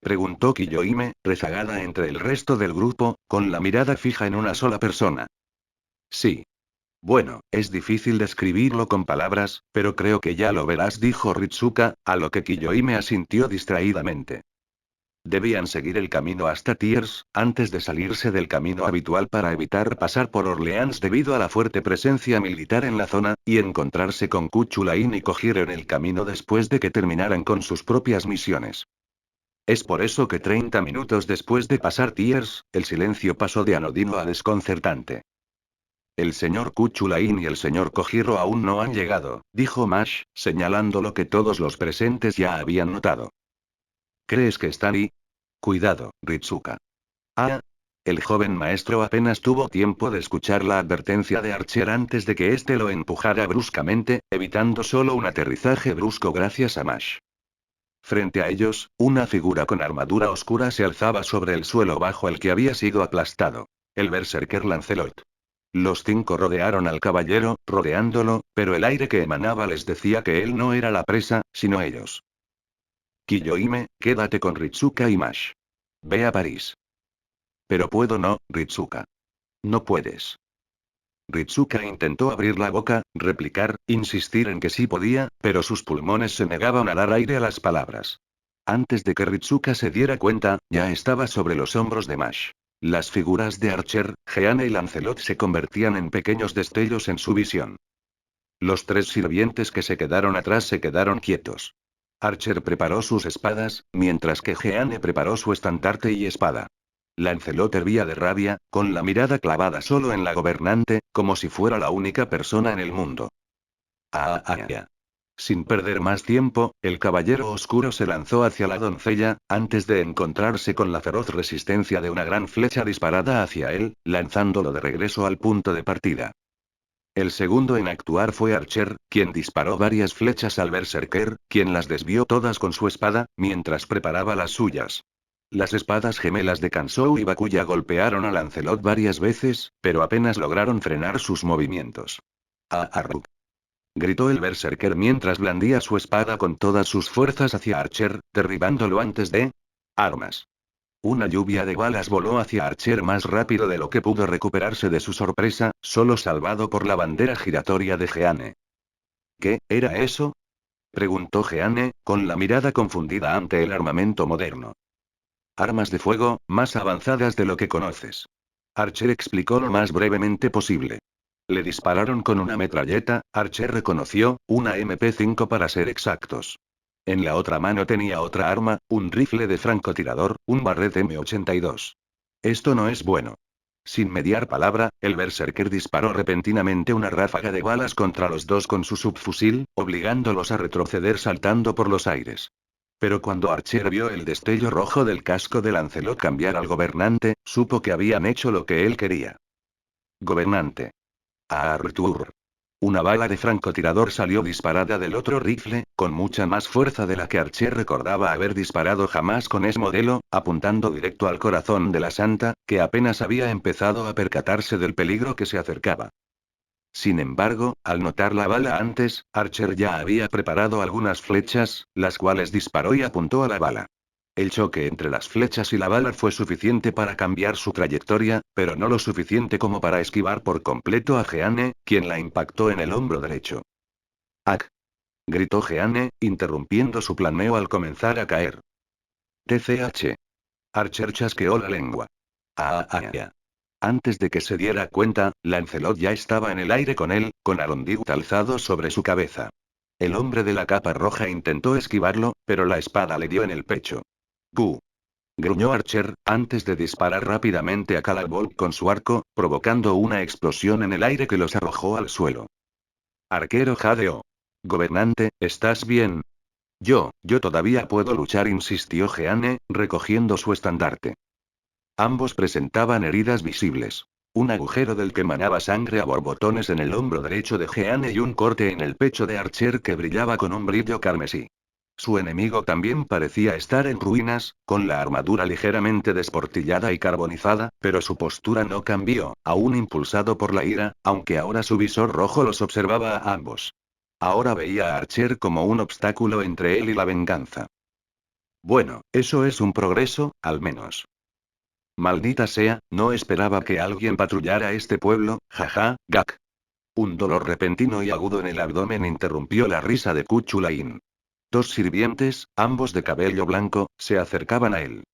Preguntó Kiyohime, rezagada entre el resto del grupo, con la mirada fija en una sola persona. Sí. Bueno, es difícil describirlo con palabras, pero creo que ya lo verás, dijo Ritsuka, a lo que Kiyohime asintió distraídamente. Debían seguir el camino hasta Tiers, antes de salirse del camino habitual para evitar pasar por Orleans debido a la fuerte presencia militar en la zona, y encontrarse con Kuchulain y Kojiro en el camino después de que terminaran con sus propias misiones. Es por eso que 30 minutos después de pasar Tiers, el silencio pasó de anodino a desconcertante. El señor Kuchulain y el señor Kojiro aún no han llegado, dijo Mash, señalando lo que todos los presentes ya habían notado. ¿Crees que están ahí? Cuidado, Ritsuka. Ah. El joven maestro apenas tuvo tiempo de escuchar la advertencia de Archer antes de que éste lo empujara bruscamente, evitando solo un aterrizaje brusco gracias a Mash. Frente a ellos, una figura con armadura oscura se alzaba sobre el suelo bajo el que había sido aplastado. El berserker Lancelot. Los 5 rodearon al caballero, rodeándolo, pero el aire que emanaba les decía que él no era la presa, sino ellos. Kiyohime, quédate con Ritsuka y Mash. Ve a París. Pero puedo no, Ritsuka. No puedes. Ritsuka intentó abrir la boca, replicar, insistir en que sí podía, pero sus pulmones se negaban a dar aire a las palabras. Antes de que Ritsuka se diera cuenta, ya estaba sobre los hombros de Mash. Las figuras de Archer, Jeanne y Lancelot se convertían en pequeños destellos en su visión. Los 3 sirvientes que se quedaron atrás se quedaron quietos. Archer preparó sus espadas, mientras que Jeanne preparó su estandarte y espada. Lancelot hervía de rabia, con la mirada clavada solo en la gobernante, como si fuera la única persona en el mundo. Sin perder más tiempo, el caballero oscuro se lanzó hacia la doncella, antes de encontrarse con la feroz resistencia de una gran flecha disparada hacia él, lanzándolo de regreso al punto de partida. El segundo en actuar fue Archer, quien disparó varias flechas al berserker, quien las desvió todas con su espada, mientras preparaba las suyas. Las espadas gemelas de Kansou y Bakuya golpearon a Lancelot varias veces, pero apenas lograron frenar sus movimientos. ¡Arruk! Gritó el berserker mientras blandía su espada con todas sus fuerzas hacia Archer, derribándolo antes de... armas. Una lluvia de balas voló hacia Archer más rápido de lo que pudo recuperarse de su sorpresa, solo salvado por la bandera giratoria de Jeanne. ¿Qué era eso? Preguntó Jeanne, con la mirada confundida ante el armamento moderno. Armas de fuego, más avanzadas de lo que conoces. Archer explicó lo más brevemente posible. Le dispararon con una metralleta, Archer reconoció, una MP5 para ser exactos. En la otra mano tenía otra arma, un rifle de francotirador, un Barrett M82. Esto no es bueno. Sin mediar palabra, el berserker disparó repentinamente una ráfaga de balas contra los dos con su subfusil, obligándolos a retroceder saltando por los aires. Pero cuando Archer vio el destello rojo del casco de Lancelot cambiar al gobernante, supo que habían hecho lo que él quería. Gobernante. Arthur. Una bala de francotirador salió disparada del otro rifle, con mucha más fuerza de la que Archer recordaba haber disparado jamás con ese modelo, apuntando directo al corazón de la santa, que apenas había empezado a percatarse del peligro que se acercaba. Sin embargo, al notar la bala antes, Archer ya había preparado algunas flechas, las cuales disparó y apuntó a la bala. El choque entre las flechas y la bala fue suficiente para cambiar su trayectoria, pero no lo suficiente como para esquivar por completo a Jeanne, quien la impactó en el hombro derecho. ¡Ac! Gritó Jeanne, interrumpiendo su planeo al comenzar a caer. TCH. Archer chasqueó la lengua. Antes de que se diera cuenta, Lancelot ya estaba en el aire con él, con Arondigut alzado sobre su cabeza. El hombre de la capa roja intentó esquivarlo, pero la espada le dio en el pecho. ¡Gu! Gruñó Archer, antes de disparar rápidamente a Calabolk con su arco, provocando una explosión en el aire que los arrojó al suelo. Arquero jadeó. Gobernante, ¿estás bien? Yo todavía puedo luchar, insistió Jeanne, recogiendo su estandarte. Ambos presentaban heridas visibles. Un agujero del que manaba sangre a borbotones en el hombro derecho de Jeanne y un corte en el pecho de Archer que brillaba con un brillo carmesí. Su enemigo también parecía estar en ruinas, con la armadura ligeramente desportillada y carbonizada, pero su postura no cambió, aún impulsado por la ira, aunque ahora su visor rojo los observaba a ambos. Ahora veía a Archer como un obstáculo entre él y la venganza. Bueno, eso es un progreso, al menos. Maldita sea, no esperaba que alguien patrullara este pueblo, jaja, gak. Un dolor repentino y agudo en el abdomen interrumpió la risa de Kuchulain. Dos sirvientes, ambos de cabello blanco, se acercaban a él.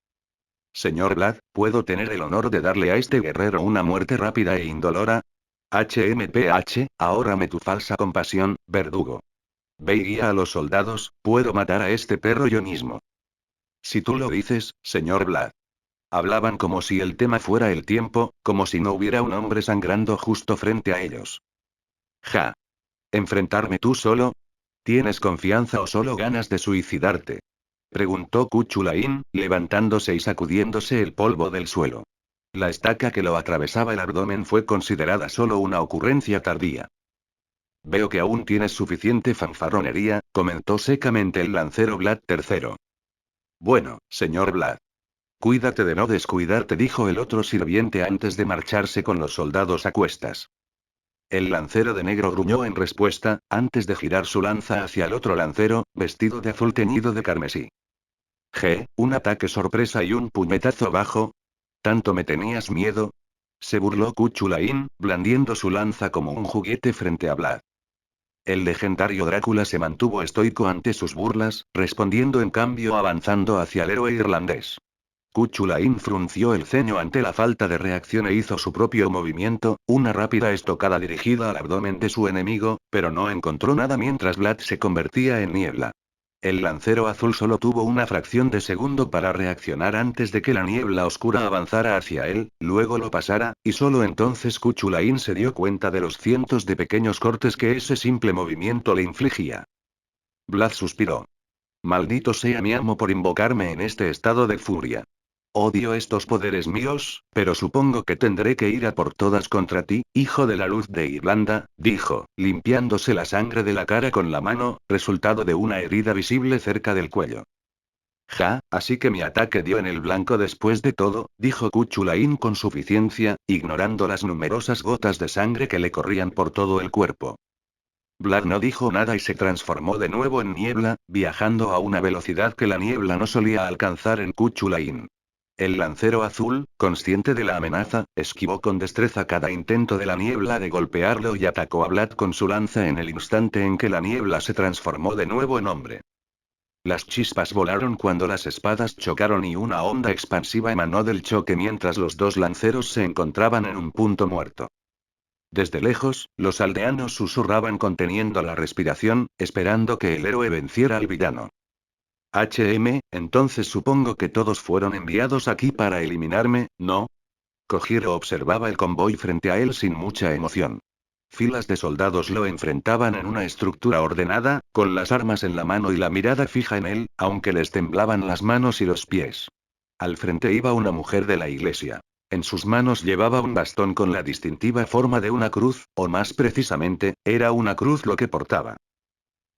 Señor Vlad, ¿puedo tener el honor de darle a este guerrero una muerte rápida e indolora? HMPH, ahórrame tu falsa compasión, verdugo. Ve y guía a los soldados, puedo matar a este perro yo mismo. Si tú lo dices, señor Vlad. Hablaban como si el tema fuera el tiempo, como si no hubiera un hombre sangrando justo frente a ellos. Ja. ¿Enfrentarme tú solo? ¿Tienes confianza o solo ganas de suicidarte? Preguntó Kuchulain, levantándose y sacudiéndose el polvo del suelo. La estaca que lo atravesaba el abdomen fue considerada solo una ocurrencia tardía. Veo que aún tienes suficiente fanfarronería, comentó secamente el lancero Vlad III. Bueno, señor Vlad. Cuídate de no descuidarte, dijo el otro sirviente antes de marcharse con los soldados a cuestas. El lancero de negro gruñó en respuesta, antes de girar su lanza hacia el otro lancero, vestido de azul teñido de carmesí. Un ataque sorpresa y un puñetazo bajo. ¿Tanto me tenías miedo? Se burló Kuchulain, blandiendo su lanza como un juguete frente a Vlad. El legendario Drácula se mantuvo estoico ante sus burlas, respondiendo en cambio avanzando hacia el héroe irlandés. Kuchulain frunció el ceño ante la falta de reacción e hizo su propio movimiento, una rápida estocada dirigida al abdomen de su enemigo, pero no encontró nada mientras Vlad se convertía en niebla. El lancero azul solo tuvo una fracción de segundo para reaccionar antes de que la niebla oscura avanzara hacia él, luego lo pasara, y solo entonces Kuchulain se dio cuenta de los cientos de pequeños cortes que ese simple movimiento le infligía. Vlad suspiró. Maldito sea mi amo por invocarme en este estado de furia. Odio estos poderes míos, pero supongo que tendré que ir a por todas contra ti, hijo de la luz de Irlanda, dijo, limpiándose la sangre de la cara con la mano, resultado de una herida visible cerca del cuello. Así que mi ataque dio en el blanco después de todo, dijo Kuchulain con suficiencia, ignorando las numerosas gotas de sangre que le corrían por todo el cuerpo. Vlad no dijo nada y se transformó de nuevo en niebla, viajando a una velocidad que la niebla no solía alcanzar en Kuchulain. El lancero azul, consciente de la amenaza, esquivó con destreza cada intento de la niebla de golpearlo y atacó a Vlad con su lanza en el instante en que la niebla se transformó de nuevo en hombre. Las chispas volaron cuando las espadas chocaron y una onda expansiva emanó del choque mientras los dos lanceros se encontraban en un punto muerto. Desde lejos, los aldeanos susurraban conteniendo la respiración, esperando que el héroe venciera al villano. Entonces supongo que todos fueron enviados aquí para eliminarme, ¿no? Kojiro observaba el convoy frente a él sin mucha emoción. Filas de soldados lo enfrentaban en una estructura ordenada, con las armas en la mano y la mirada fija en él, aunque les temblaban las manos y los pies. Al frente iba una mujer de la iglesia. En sus manos llevaba un bastón con la distintiva forma de una cruz, o más precisamente, era una cruz lo que portaba.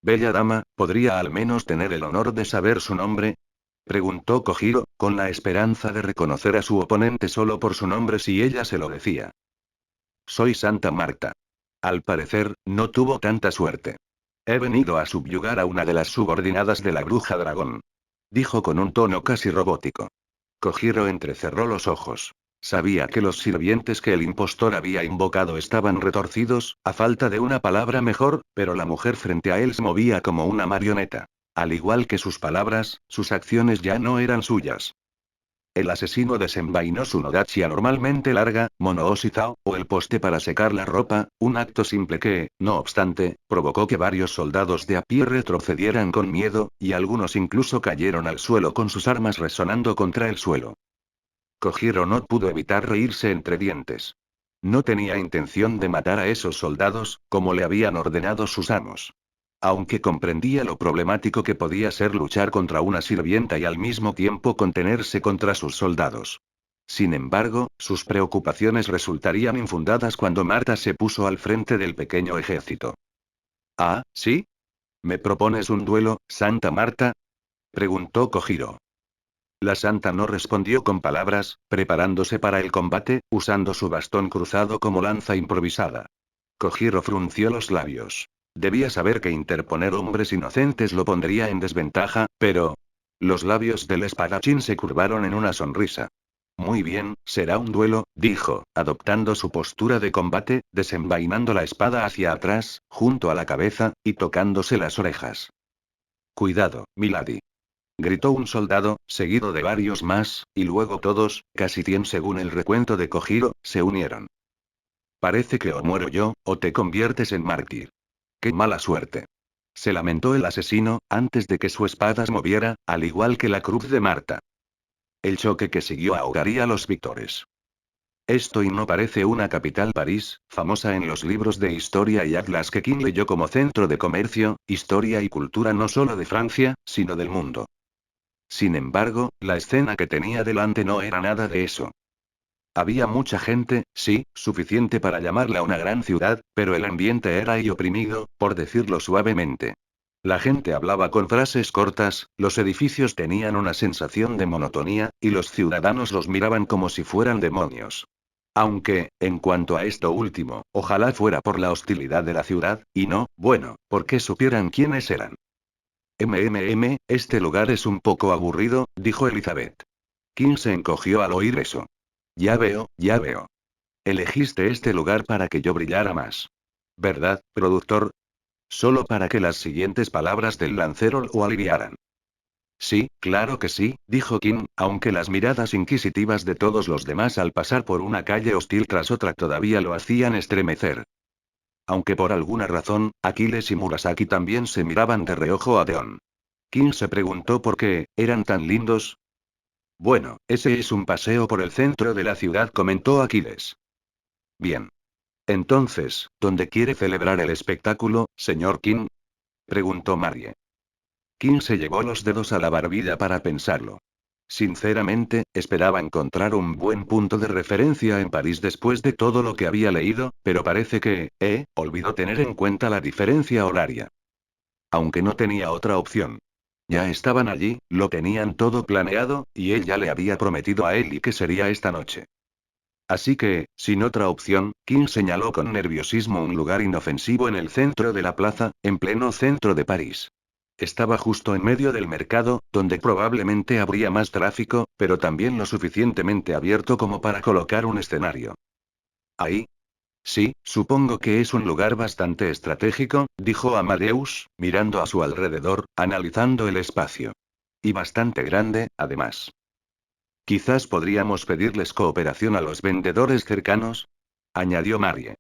Bella dama, ¿podría al menos tener el honor de saber su nombre? Preguntó Kojiro, con la esperanza de reconocer a su oponente solo por su nombre si ella se lo decía. Soy Santa Marta. Al parecer, no tuvo tanta suerte. He venido a subyugar a una de las subordinadas de la bruja dragón. Dijo con un tono casi robótico. Kojiro entrecerró los ojos. Sabía que los sirvientes que el impostor había invocado estaban retorcidos, a falta de una palabra mejor, pero la mujer frente a él se movía como una marioneta. Al igual que sus palabras, sus acciones ya no eran suyas. El asesino desenvainó su nodachi anormalmente larga, monoositao, o el poste para secar la ropa, un acto simple que, no obstante, provocó que varios soldados de a pie retrocedieran con miedo, y algunos incluso cayeron al suelo con sus armas resonando contra el suelo. Kojiro no pudo evitar reírse entre dientes. No tenía intención de matar a esos soldados, como le habían ordenado sus amos. Aunque comprendía lo problemático que podía ser luchar contra una sirvienta y al mismo tiempo contenerse contra sus soldados. Sin embargo, sus preocupaciones resultarían infundadas cuando Marta se puso al frente del pequeño ejército. Ah, ¿sí? ¿Me propones un duelo, Santa Marta? Preguntó Kojiro. La santa no respondió con palabras, preparándose para el combate, usando su bastón cruzado como lanza improvisada. Kojiro frunció los labios. Debía saber que interponer hombres inocentes lo pondría en desventaja, pero... Los labios del espadachín se curvaron en una sonrisa. Muy bien, será un duelo, dijo, adoptando su postura de combate, desenvainando la espada hacia atrás, junto a la cabeza, y tocándose las orejas. Cuidado, milady. Gritó un soldado, seguido de varios más, y luego todos, casi 100 según el recuento de Kojiro, se unieron. Parece que o muero yo, o te conviertes en mártir. ¡Qué mala suerte! Se lamentó el asesino, antes de que su espada se moviera, al igual que la cruz de Marta. El choque que siguió ahogaría a los victores. Esto y no parece una capital París, famosa en los libros de historia y atlas que King leyó como centro de comercio, historia y cultura no solo de Francia, sino del mundo. Sin embargo, la escena que tenía delante no era nada de eso. Había mucha gente, sí, suficiente para llamarla una gran ciudad, pero el ambiente era y oprimido, por decirlo suavemente. La gente hablaba con frases cortas, los edificios tenían una sensación de monotonía, y los ciudadanos los miraban como si fueran demonios. Aunque, en cuanto a esto último, ojalá fuera por la hostilidad de la ciudad, y no, bueno, porque supieran quiénes eran. Este lugar es un poco aburrido, dijo Elizabeth. King se encogió al oír eso. Ya veo, ya veo. Elegiste este lugar para que yo brillara más. ¿Verdad, productor? Solo para que las siguientes palabras del lancero lo aliviaran. Sí, claro que sí, dijo King, aunque las miradas inquisitivas de todos los demás al pasar por una calle hostil tras otra todavía lo hacían estremecer. Aunque por alguna razón, Aquiles y Murasaki también se miraban de reojo a Deon. King se preguntó por qué, ¿eran tan lindos? Bueno, ese es un paseo por el centro de la ciudad, comentó Aquiles. Bien. Entonces, ¿dónde quiere celebrar el espectáculo, señor King? Preguntó Marie. King se llevó los dedos a la barbilla para pensarlo. Sinceramente, esperaba encontrar un buen punto de referencia en París después de todo lo que había leído, pero parece que, olvidó tener en cuenta la diferencia horaria. Aunque no tenía otra opción. Ya estaban allí, lo tenían todo planeado, y él ya le había prometido a Ellie que sería esta noche. Así que, sin otra opción, King señaló con nerviosismo un lugar inofensivo en el centro de la plaza, en pleno centro de París. Estaba justo en medio del mercado, donde probablemente habría más tráfico, pero también lo suficientemente abierto como para colocar un escenario. Ahí. Sí, supongo que es un lugar bastante estratégico, dijo Amadeus, mirando a su alrededor, analizando el espacio. Y bastante grande, además. Quizás podríamos pedirles cooperación a los vendedores cercanos, añadió Marie.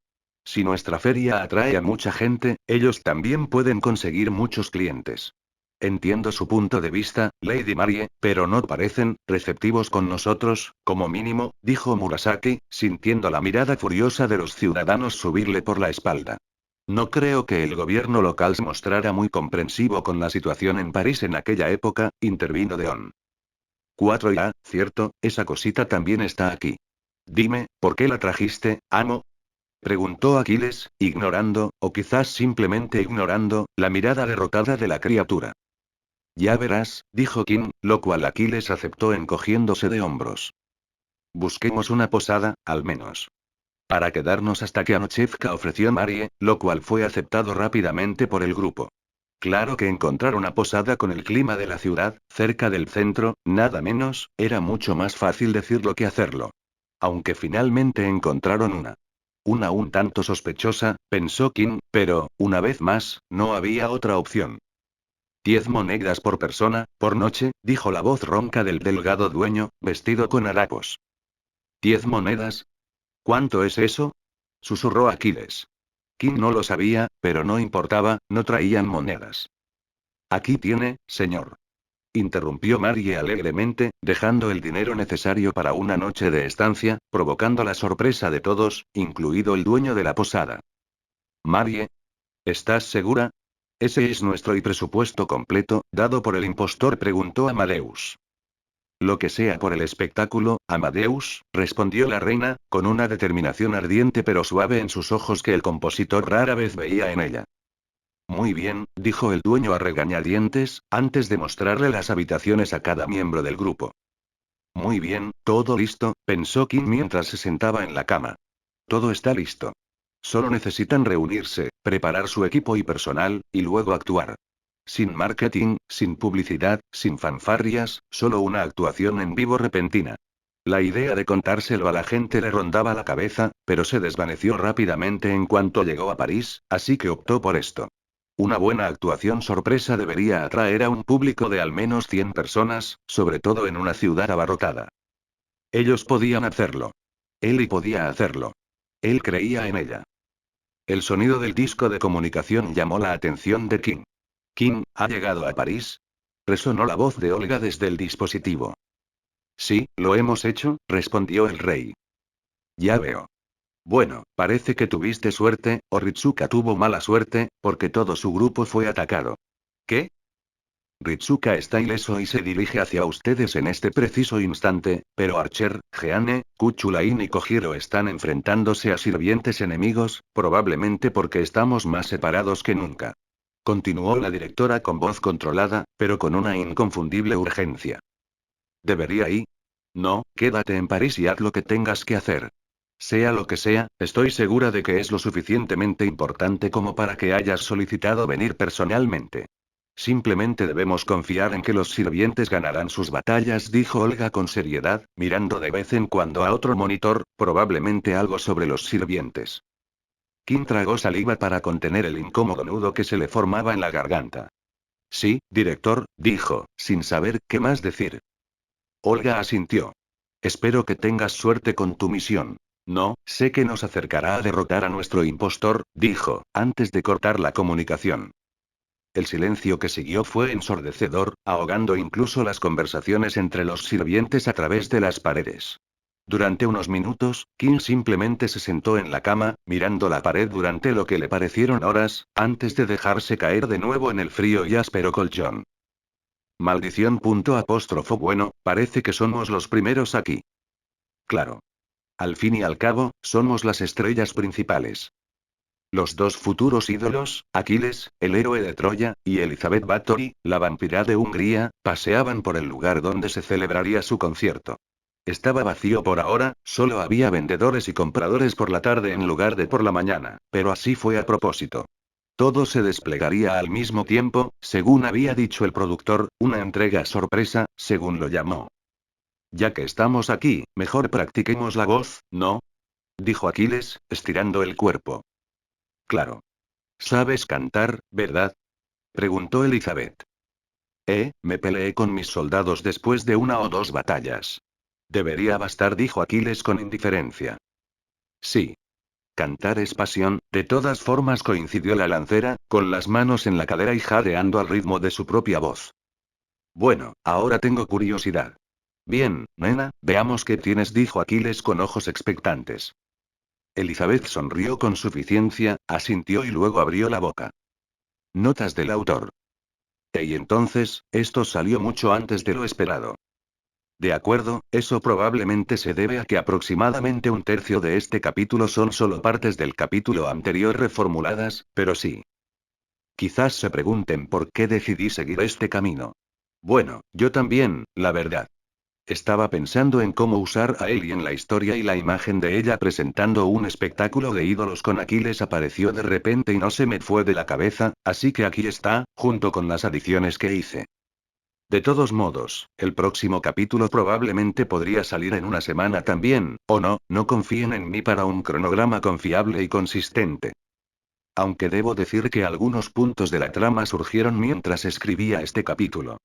Si nuestra feria atrae a mucha gente, ellos también pueden conseguir muchos clientes. Entiendo su punto de vista, Lady Marie, pero no parecen receptivos con nosotros, como mínimo, dijo Murasaki, sintiendo la mirada furiosa de los ciudadanos subirle por la espalda. No creo que el gobierno local se mostrara muy comprensivo con la situación en París en aquella época, intervino Deon. 4 ya, cierto, esa cosita también está aquí. Dime, ¿por qué la trajiste, amo? Preguntó Aquiles, ignorando, o quizás simplemente ignorando, la mirada derrotada de la criatura. Ya verás, dijo King, lo cual Aquiles aceptó encogiéndose de hombros. Busquemos una posada, al menos. Para quedarnos hasta que anochezca, ofreció Marie, lo cual fue aceptado rápidamente por el grupo. Claro que encontrar una posada con el clima de la ciudad, cerca del centro, nada menos, era mucho más fácil decirlo que hacerlo. Aunque finalmente encontraron una. Una un tanto sospechosa, pensó King, pero, una vez más, no había otra opción. 10 monedas por persona, por noche, dijo la voz ronca del delgado dueño, vestido con harapos. 10 monedas. ¿Cuánto es eso? Susurró Aquiles. King no lo sabía, pero no importaba, no traían monedas. Aquí tiene, señor. Interrumpió Marie alegremente, dejando el dinero necesario para una noche de estancia, provocando la sorpresa de todos, incluido el dueño de la posada. Marie, ¿estás segura? Ese es nuestro y presupuesto completo, dado por el impostor, preguntó Amadeus. Lo que sea por el espectáculo, Amadeus, respondió la reina, con una determinación ardiente pero suave en sus ojos que el compositor rara vez veía en ella. Muy bien, dijo el dueño a regañadientes, antes de mostrarle las habitaciones a cada miembro del grupo. Muy bien, todo listo, pensó Kim mientras se sentaba en la cama. Todo está listo. Solo necesitan reunirse, preparar su equipo y personal, y luego actuar. Sin marketing, sin publicidad, sin fanfarrias, solo una actuación en vivo repentina. La idea de contárselo a la gente le rondaba la cabeza, pero se desvaneció rápidamente en cuanto llegó a París, así que optó por esto. Una buena actuación sorpresa debería atraer a un público de al menos 100 personas, sobre todo en una ciudad abarrotada. Ellos podían hacerlo. Él podía hacerlo. Él creía en ella. El sonido del disco de comunicación llamó la atención de Kim. Kim, ¿ha llegado a París? Resonó la voz de Olga desde el dispositivo. Sí, lo hemos hecho, respondió el rey. Ya veo. Bueno, parece que tuviste suerte, o Ritsuka tuvo mala suerte, porque todo su grupo fue atacado. ¿Qué? Ritsuka está ileso y se dirige hacia ustedes en este preciso instante, pero Archer, Jeanne, Kuchulain y Kojiro están enfrentándose a sirvientes enemigos, probablemente porque estamos más separados que nunca. Continuó la directora con voz controlada, pero con una inconfundible urgencia. ¿Debería ir? No, quédate en París y haz lo que tengas que hacer. Sea lo que sea, estoy segura de que es lo suficientemente importante como para que hayas solicitado venir personalmente. Simplemente debemos confiar en que los sirvientes ganarán sus batallas, dijo Olga con seriedad, mirando de vez en cuando a otro monitor, probablemente algo sobre los sirvientes. Kim tragó saliva para contener el incómodo nudo que se le formaba en la garganta. Sí, director, dijo, sin saber qué más decir. Olga asintió. Espero que tengas suerte con tu misión. No, sé que nos acercará a derrotar a nuestro impostor, dijo, antes de cortar la comunicación. El silencio que siguió fue ensordecedor, ahogando incluso las conversaciones entre los sirvientes a través de las paredes. Durante unos minutos, Kim simplemente se sentó en la cama, mirando la pared durante lo que le parecieron horas, antes de dejarse caer de nuevo en el frío y áspero colchón. Maldición. Bueno, parece que somos los primeros aquí. Claro. Al fin y al cabo, somos las estrellas principales. Los dos futuros ídolos, Aquiles, el héroe de Troya, y Elizabeth Bathory, la vampira de Hungría, paseaban por el lugar donde se celebraría su concierto. Estaba vacío por ahora, solo había vendedores y compradores por la tarde en lugar de por la mañana, pero así fue a propósito. Todo se desplegaría al mismo tiempo, según había dicho el productor, una entrega sorpresa, según lo llamó. Ya que estamos aquí, mejor practiquemos la voz, ¿no? Dijo Aquiles, estirando el cuerpo. Claro. ¿Sabes cantar, verdad? Preguntó Elizabeth. Me peleé con mis soldados después de una o dos batallas. Debería bastar, dijo Aquiles con indiferencia. Sí. Cantar es pasión, de todas formas coincidió la lancera, con las manos en la cadera y jadeando al ritmo de su propia voz. Bueno, ahora tengo curiosidad. Bien, nena, veamos qué tienes, dijo Aquiles con ojos expectantes. Elizabeth sonrió con suficiencia, asintió y luego abrió la boca. Notas del autor. Y entonces, esto salió mucho antes de lo esperado. De acuerdo, eso probablemente se debe a que aproximadamente un tercio de este capítulo son solo partes del capítulo anterior reformuladas, pero sí. Quizás se pregunten por qué decidí seguir este camino. Bueno, yo también, la verdad. Estaba pensando en cómo usar a Ellie en la historia y la imagen de ella presentando un espectáculo de ídolos con Aquiles apareció de repente y no se me fue de la cabeza, así que aquí está, junto con las adiciones que hice. De todos modos, el próximo capítulo probablemente podría salir en una semana también, o no, no confíen en mí para un cronograma confiable y consistente. Aunque debo decir que algunos puntos de la trama surgieron mientras escribía este capítulo.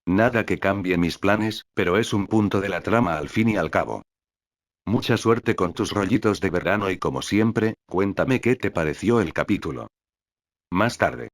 Nada que cambie mis planes, pero es un punto de la trama al fin y al cabo. Mucha suerte con tus rollitos de verano y como siempre, cuéntame qué te pareció el capítulo. Más tarde.